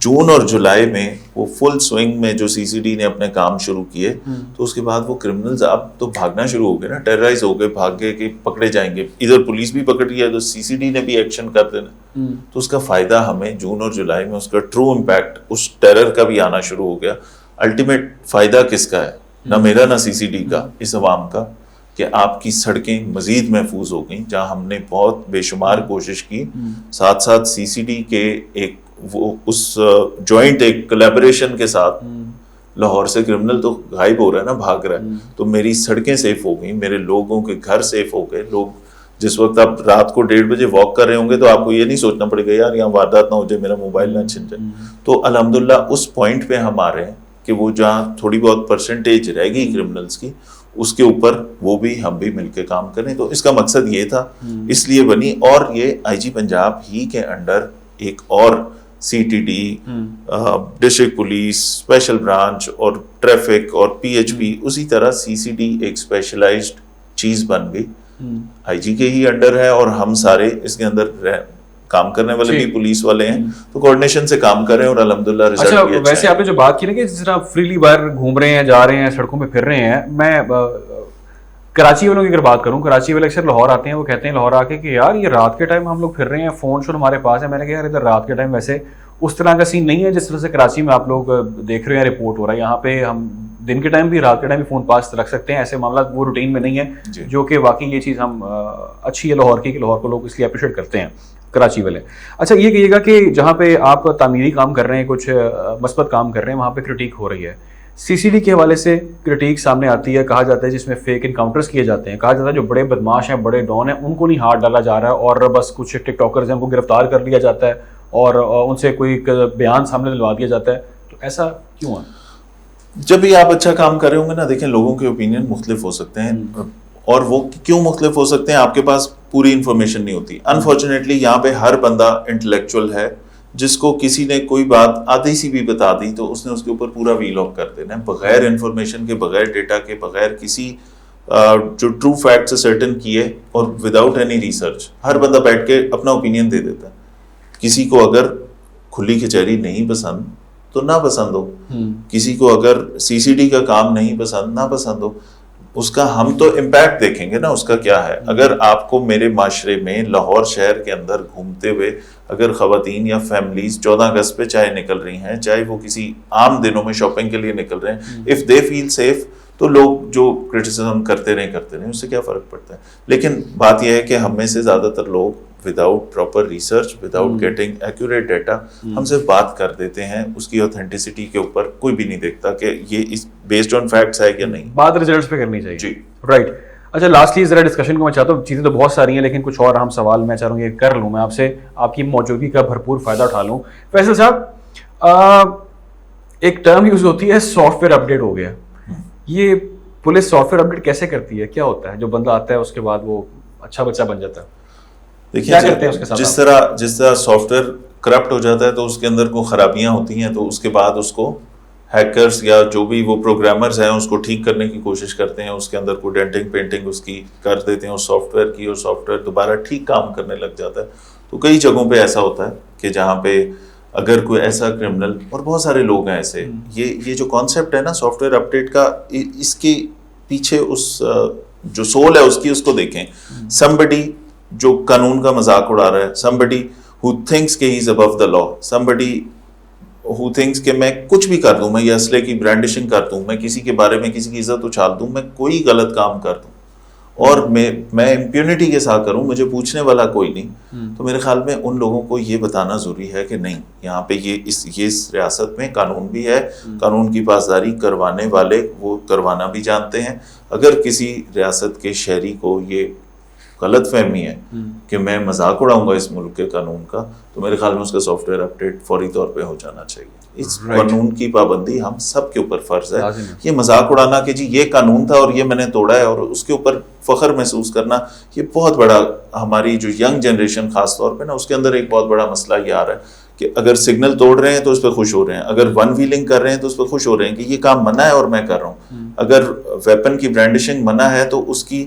جون اور جولائی میں وہ فل سوئنگ میں جو سی سی ڈی نے اپنے کام شروع کیے, تو اس کے بعد وہ کرمنلز اب تو بھاگنا شروع ہو گئے نا, ٹیررائز ہو گئے, بھاگ گئے کہ پکڑے جائیں گے. ادھر پولیس بھی پکڑ رہی ہے تو سی سی ڈی نے بھی ایکشن کر دینا. تو اس کا فائدہ ہمیں جون اور جولائی میں اس کا ٹرو امپیکٹ اس ٹیرر کا بھی آنا شروع ہو گیا. الٹیمیٹ فائدہ کس کا ہے؟ نہ میرا نہ سی سی ڈی کا, اس عوام کا, کہ آپ کی سڑکیں مزید محفوظ ہو گئیں. جہاں ہم نے بہت بے شمار کوشش کی, ساتھ ساتھ سی سی ڈی کے ایک وہ اس جوائنٹ ایک کولیبریشن کے ساتھ لاہور سے کرمنل تو غائب ہو رہا ہے نا, بھاگ رہا ہے, تو میری سڑکیں سیف ہو گئیں, میرے لوگوں کے گھر سیف ہو گئے. لوگ جس وقت آپ رات کو 1:30 بجے واک کر رہے ہوں گے تو آپ کو یہ نہیں سوچنا پڑے گا یار یہاں واردات نہ ہو جائے, میرا موبائل نہ چھن جائے. تو الحمدللہ اس پوائنٹ پہ ہم آ رہے ہیں کہ وہ جہاں تھوڑی بہت پرسنٹیج رہ گئی کرمنلز کی, اس کے اوپر وہ بھی ہم بھی مل کے کام کریں. تو اس کا مقصد یہ تھا, اس لیے بنی. اور یہ آئی جی پنجاب ہی کے انڈر ایک اور C T D, district police, special branch اور ٹریفک اور پی ایچ پی, اسی طرح سی سی ڈی ایک اسپیشلائزڈ چیز بن گئی. آئی جی کے ہی انڈر ہے اور ہم سارے اس کے اندر کام کرنے والے بھی پولیس والے ہیں, تو کوآرڈینیشن سے کام کر رہے ہیں اور الحمدللہ رزلٹ بھی اچھا ہے. ویسے آپ نے جو بات کی نا کہ جس طرح فریلی باہر گھوم رہے ہیں, جا رہے ہیں, سڑکوں پہ پھر رہے ہیں, میں کراچی والوں کی اگر بات کروں, کراچی والے اکثر لاہور آتے ہیں, وہ کہتے ہیں لاہور آ کے کہ یار یہ رات کے ٹائم ہم لوگ پھر رہے ہیں, فون شون ہمارے پاس ہے. میں نے کہا یار ادھر رات کے ٹائم ویسے اس طرح کا سین نہیں ہے جس طرح سے کراچی میں آپ لوگ دیکھ رہے ہیں رپورٹ ہو رہا ہے. یہاں پہ ہم دن کے ٹائم بھی رات کے ٹائم بھی فون پاس رکھ سکتے ہیں, ایسے معاملات وہ روٹین میں نہیں ہے, جو کہ واقعی یہ چیز ہم اچھی ہے لاہور کی, کہ لاہور کو لوگ اس لیے اپریشیٹ کرتے ہیں کراچی والے. اچھا یہ کہیے گا کہ جہاں پہ آپ تعمیری کام کر رہے ہیں, کچھ مثبت کام کر رہے ہیں, وہاں پہ کرٹیک ہو رہی ہے, سی سی ڈی کے حوالے سے کرٹیک سامنے آتی ہے, کہا جاتا ہے جس میں فیک انکاؤنٹرز کیے جاتے ہیں, کہا جاتا ہے جو بڑے بدماش ہیں, بڑے ڈون ہیں, ان کو نہیں ہاتھ ڈالا جا رہا ہے, اور بس کچھ ٹک ٹاکرز ہیں ان کو گرفتار کر لیا جاتا ہے اور ان سے کوئی بیان سامنے دلوا دیا جاتا ہے. تو ایسا کیوں ہے؟ جب بھی آپ اچھا کام کر رہے ہوں گے نا, دیکھیں لوگوں کے اوپینین مختلف ہو سکتے ہیں, اور وہ کیوں مختلف ہو سکتے ہیں, آپ کے پاس پوری انفارمیشن نہیں ہوتی. انفارچونیٹلی یہاں پہ ہر بندہ انٹلیکچوئل ہے, جس کو کسی نے کوئی بات آدھی سی بھی بتا دی تو اس نے اس کے اوپر پورا وی لاگ کر دینا ہے, بغیر انفارمیشن کے, بغیر ڈیٹا کے, بغیر کسی جو ٹرو فیکٹ سے سرٹن کیے, اور وداؤٹ اینی ریسرچ. ہر بندہ بیٹھ کے اپنا اوپینین دے دیتا ہے. کسی کو اگر کھلی کچہری نہیں پسند تو نہ پسند ہو, کسی کو اگر سی سی ڈی کا کام نہیں پسند نہ پسند ہو, اس کا ہم تو امپیکٹ دیکھیں گے نا, اس کا کیا ہے. اگر آپ کو میرے معاشرے میں لاہور شہر کے اندر گھومتے ہوئے اگر خواتین یا فیملیز 14 اگست پہ چاہے نکل رہی ہیں, چاہے وہ کسی عام دنوں میں شاپنگ کے لیے نکل رہے ہیں, اف دے فیل سیف, تو لوگ جو کرٹیسزم کرتے رہیں اس سے کیا فرق پڑتا ہے. لیکن بات یہ ہے کہ ہم میں سے زیادہ تر لوگ without proper research, without getting accurate data, ہم سے بات کر دیتے ہیں, اس کی اوتھینٹسٹی کے اوپر کوئی بھی نہیں دیکھتا کہ یہ بیسڈ آن فیکٹس ہے یا نہیں. بات ریزلٹس پہ کرنی چاہیے. جی رائٹ. اچھا لاسٹلی ذرا ڈسکشن کو میں چاہتا ہوں, چیزیں تو بہت ساری ہیں لیکن کچھ اور اہم سوال میں چاہ رہا ہوں یہ کر لوں میں آپ سے, آپ کی موجودگی کا بھرپور فائدہ اٹھا لوں. فیصل صاحب, ایک ٹرم یوز ہوتی ہے سافٹ ویئر اپڈیٹ ہو گیا. یہ پولیس سافٹ ویئر اپڈیٹ کیسے کرتی ہے, کیا ہوتا ہے جو بندہ آتا ہے اس کے بعد وہ اچھا بچہ بن جاتا ہے؟ دیکھیے جس طرح سافٹ ویئر کرپٹ ہو جاتا ہے تو اس کے اندر کوئی خرابیاں ہوتی ہیں, تو اس کے بعد اس کو ہیکرز یا جو بھی وہ پروگرامرز ہیں اس کو ٹھیک کرنے کی کوشش کرتے ہیں, اس کے اندر کوئی ڈینٹنگ پینٹنگ اس کی کر دیتے ہیں اس سافٹ ویئر کی, اور سافٹ ویئر دوبارہ ٹھیک کام کرنے لگ جاتا ہے. تو کئی جگہوں پہ ایسا ہوتا ہے کہ جہاں پہ اگر کوئی ایسا کرمنل, اور بہت سارے لوگ ہیں ایسے, یہ جو کانسیپٹ ہے نا سافٹ ویئر اپڈیٹ کا, اس کے پیچھے اس جو سول ہے اس کو دیکھیں. somebody جو قانون کا مذاق اڑا رہا ہے, somebody who thinks کہ he is above the law, somebody who thinks کہ میں کچھ بھی کر دوں, میں یہ اسلحے کی برانڈشنگ کر دوں, میں کسی کے بارے میں کسی کی عزت اچھال دوں, میں کوئی غلط کام کر دوں اور میں امپیونٹی کے ساتھ کروں, مجھے پوچھنے والا کوئی نہیں. تو میرے خیال میں ان لوگوں کو یہ بتانا ضروری ہے کہ نہیں, یہاں پہ یہ اس ریاست میں قانون بھی ہے, قانون کی پاسداری کروانے والے وہ کروانا بھی جانتے ہیں. اگر کسی ریاست کے شہری کو یہ غلط فہمی ہے کہ میں مذاق اڑاؤں گا اس ملک کے قانون کا, تو میرے خیال میں اس کا سافٹ ویئر اپڈیٹ فوری طور پہ ہو جانا چاہیے. اس قانون کی پابندی ہم سب کے اوپر فرض ہے. یہ مذاق اڑانا کہ جی یہ قانون تھا اور یہ میں نے توڑا ہے, اور اس کے اوپر فخر محسوس کرنا, یہ بہت بڑا ہماری جو ینگ جنریشن خاص طور پہ نا, اس کے اندر ایک بہت بڑا مسئلہ یہ آ رہا ہے کہ اگر سگنل توڑ رہے ہیں تو اس پہ خوش ہو رہے ہیں, اگر ون ویلنگ کر رہے ہیں تو اس پہ خوش ہو رہے ہیں کہ یہ کام منع ہے اور میں کر رہا ہوں, اگر ویپن کی برانڈشنگ منع ہے تو اس کی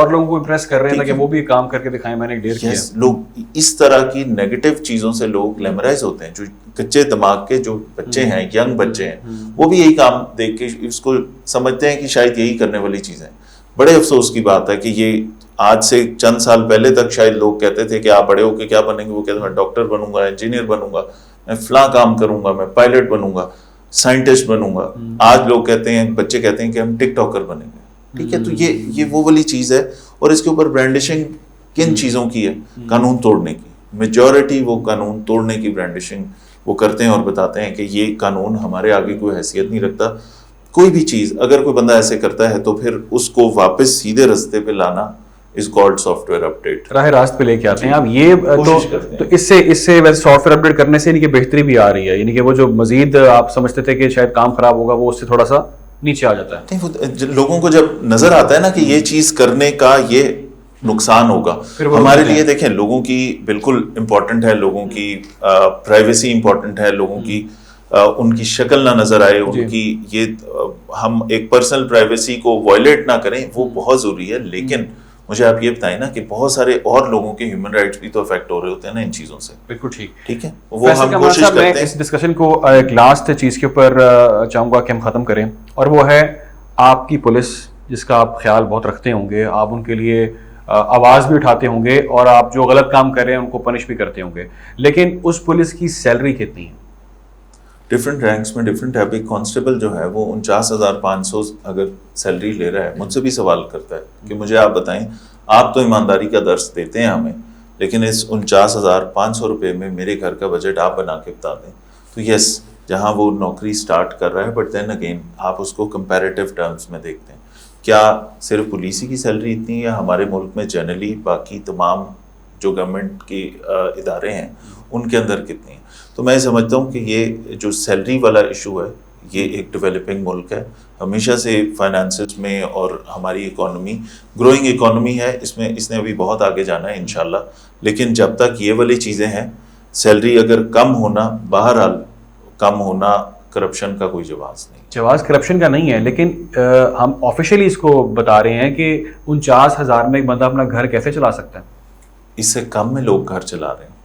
اور لوگوں کو امپریس کر رہے ہیں تاکہ وہ بھی کام کر کے دکھائیں میں نے ڈیر کیا. لوگ اس طرح کی نیگیٹو چیزوں سے لوگ گلیمرائز ہوتے ہیں. جو کچے دماغ کے جو بچے ہیں, ینگ بچے ہیں, وہ بھی یہی کام دیکھ کے اس کو سمجھتے ہیں کہ شاید یہی کرنے والی چیز ہے. بڑے افسوس کی بات ہے کہ یہ آج سے چند سال پہلے تک شاید لوگ کہتے تھے کہ آپ بڑے ہو کے کیا بنیں گے. وہ کہتے ہیں میں ڈاکٹر بنوں گا, انجینئر بنوں گا, میں فلاں کام کروں گا, میں پائلٹ بنوں گا, سائنٹسٹ بنوں گا. آج لوگ کہتے ہیں, بچے کہتے ہیں کہ ہم ٹک ٹاکر بنیں گے. ٹھیک ہے, تو یہ وہ والی چیز ہے. اور اس کے اوپر برانڈشنگ کن چیزوں کی ہے؟ قانون توڑنے کی. میجورٹی وہ قانون توڑنے کی برانڈشنگ وہ کرتے ہیں اور بتاتے ہیں کہ یہ قانون ہمارے آگے کوئی حیثیت نہیں رکھتا. کوئی بھی چیز اگر کوئی بندہ ایسے کرتا ہے تو پھر اس کو واپس سیدھے رستے پہ لانا is called soft where update, راہ راست پہ لے کے آتے ہیں آپ. یہ تو اس سے ویسے سافٹ ویئر اپڈیٹ کرنے سے یعنی کہ بہتری بھی آ رہی ہے, یعنی کہ وہ جو مزید آپ سمجھتے تھے کہ شاید کام خراب ہوگا وہ اس سے تھوڑا سا نیچے آ جاتا ہے. لوگوں کو جب نظر آتا ہے نا کہ یہ چیز کرنے کا یہ نقصان ہوگا ہمارے لیے. دیکھیں لوگوں کی بالکل امپورٹنٹ ہے, لوگوں کی پرائیویسی امپورٹنٹ ہے, لوگوں کی ان کی شکل نہ نظر آئے, ان کی یہ ہم ایک پرسنل پرائیویسی کو وائلیٹ نہ کریں, وہ بہت ضروری ہے. لیکن مجھے آپ یہ بتائیں نا کہ بہت سارے اور لوگوں کے ہیومن رائٹس بھی تو افیکٹ ہو رہے ہوتے ہیں نا ان چیزوں سے. بالکل ٹھیک ہے, وہ ہم کوشش کرتے ہیں. اس ڈسکشن کو ایک لاسٹ چیز کے اوپر چاہوں گا کہ ہم ختم کریں, اور وہ ہے آپ کی پولیس جس کا آپ خیال بہت رکھتے ہوں گے, آپ ان کے لیے آواز بھی اٹھاتے ہوں گے اور آپ جو غلط کام کر رہے ہیں ان کو پنش بھی کرتے ہوں گے, لیکن اس پولیس کی سیلری کتنی ہے؟ ڈفرینٹ رینکس میں ڈفرینٹ ہے. ابھی کانسٹیبل جو ہے وہ 49,500 اگر سیلری لے رہا ہے, مجھ سے بھی سوال کرتا ہے کہ مجھے آپ بتائیں, آپ تو ایمانداری کا درس دیتے ہیں ہمیں, لیکن اس 49,500 روپے میں میرے گھر کا بجٹ آپ بنا کے بتا دیں. تو یس, جہاں وہ نوکری سٹارٹ کر رہا ہے, بٹ دین اگین آپ اس کو کمپیریٹیو ٹرمز میں دیکھتے ہیں. کیا صرف پولیس کی سیلری اتنی ہے یا ہمارے ملک میں جنرلی باقی تمام جو گورنمنٹ کے ادارے ہیں ان کے اندر کتنی ہے؟ تو میں سمجھتا ہوں کہ یہ جو سیلری والا ایشو ہے یہ ایک ڈیولپنگ ملک ہے, ہمیشہ سے فائنانسز میں, اور ہماری اکانومی گروئنگ اکانومی ہے, اس نے ابھی بہت آگے جانا ہے انشاءاللہ. لیکن جب تک یہ والی چیزیں ہیں, سیلری اگر کم ہونا, بہرحال کم ہونا کرپشن کا کوئی جواز نہیں. جواز کرپشن کا نہیں ہے, لیکن ہم آفیشیلی اس کو بتا رہے ہیں کہ 49,000 میں ایک بندہ اپنا گھر کیسے چلا سکتا ہے؟ اس سے کم میں لوگ گھر چلا رہے ہیں.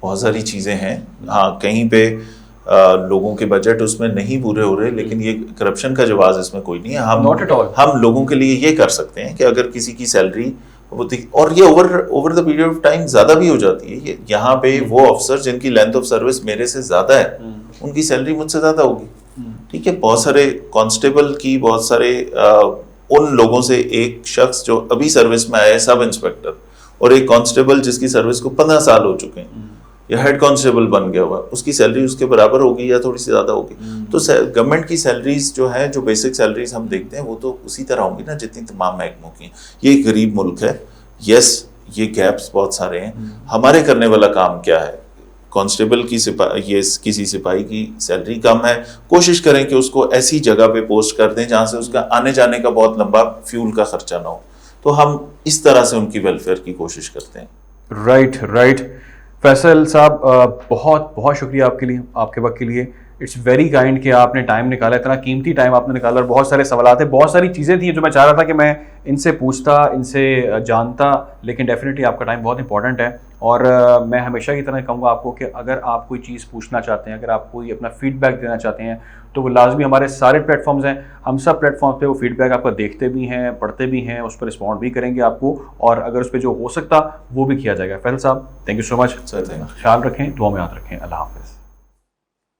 بہت ساری چیزیں ہیں, ہاں کہیں پہ لوگوں کے بجٹ اس میں نہیں پورے ہو رہے, لیکن یہ کرپشن کا جواز اس میں کوئی نہیں ہے. ہم لوگوں کے لیے یہ کر سکتے ہیں کہ اگر کسی کی سیلری, اور یہ over the period of time زیادہ بھی ہو جاتی ہے. یہاں پہ وہ افسر جن کی لینتھ آف سروس میرے سے زیادہ ہے, ان کی سیلری مجھ سے زیادہ ہوگی. ٹھیک ہے, بہت سارے کانسٹیبل کی, بہت سارے ان لوگوں سے ایک شخص جو ابھی سروس میں آیا ہے سب انسپیکٹر, اور ایک کانسٹیبل جس کی سروس کو 15 سال ہو چکے ہیں یا ہیڈ کانسٹیبل بن گیا ہوا, اس کی سیلری اس کے برابر ہوگی یا تھوڑی سی زیادہ ہوگی. تو گورنمنٹ کی سیلریز جو ہیں, جو بیسک سیلریز ہم دیکھتے ہیں, وہ تو اسی طرح ہوں گی نا جتنی تمام محکموں کی ہیں. یہ ایک غریب ملک ہے. یس, یہ گیپس بہت سارے ہیں. ہمارے کرنے والا کام کیا ہے؟ کانسٹیبل کی یہ کسی سپاہی کی سیلری کم ہے, کوشش کریں کہ اس کو ایسی جگہ پہ پوسٹ کر دیں جہاں سے اس کا آنے جانے کا بہت لمبا فیول کا خرچہ نہ ہو. تو ہم اس طرح سے ان کی ویلفیئر کی کوشش کرتے ہیں. رائٹ. فیصل صاحب بہت بہت شکریہ آپ کے لیے, آپ کے وقت کے لیے. اٹس ویری کائنڈ کہ آپ نے ٹائم نکالا, اتنا قیمتی ٹائم آپ نے نکالا, اور بہت سارے سوالات ہیں, بہت ساری چیزیں تھیں جو میں چاہ رہا تھا کہ میں ان سے پوچھتا, ان سے جانتا, لیکن ڈیفینیٹلی آپ کا ٹائم بہت امپورٹنٹ ہے. اور میں ہمیشہ کی طرح کہوں گا آپ کو کہ اگر آپ کوئی چیز پوچھنا چاہتے ہیں, اگر آپ کوئی اپنا فیڈ بیک دینا چاہتے ہیں, تو وہ لازمی ہمارے سارے پلیٹ فارمز ہیں, ہم سب پلیٹ فارم پہ وہ فیڈ بیک آپ کا دیکھتے بھی ہیں, پڑھتے بھی ہیں, اس پر رسپونڈ بھی کریں گے آپ کو, اور اگر اس پہ جو ہو سکتا وہ بھی کیا جائے گا. فیصل صاحب تھینک یو سو مچ. خیال رکھیں, دعا میں یاد رکھیں. اللہ حافظ.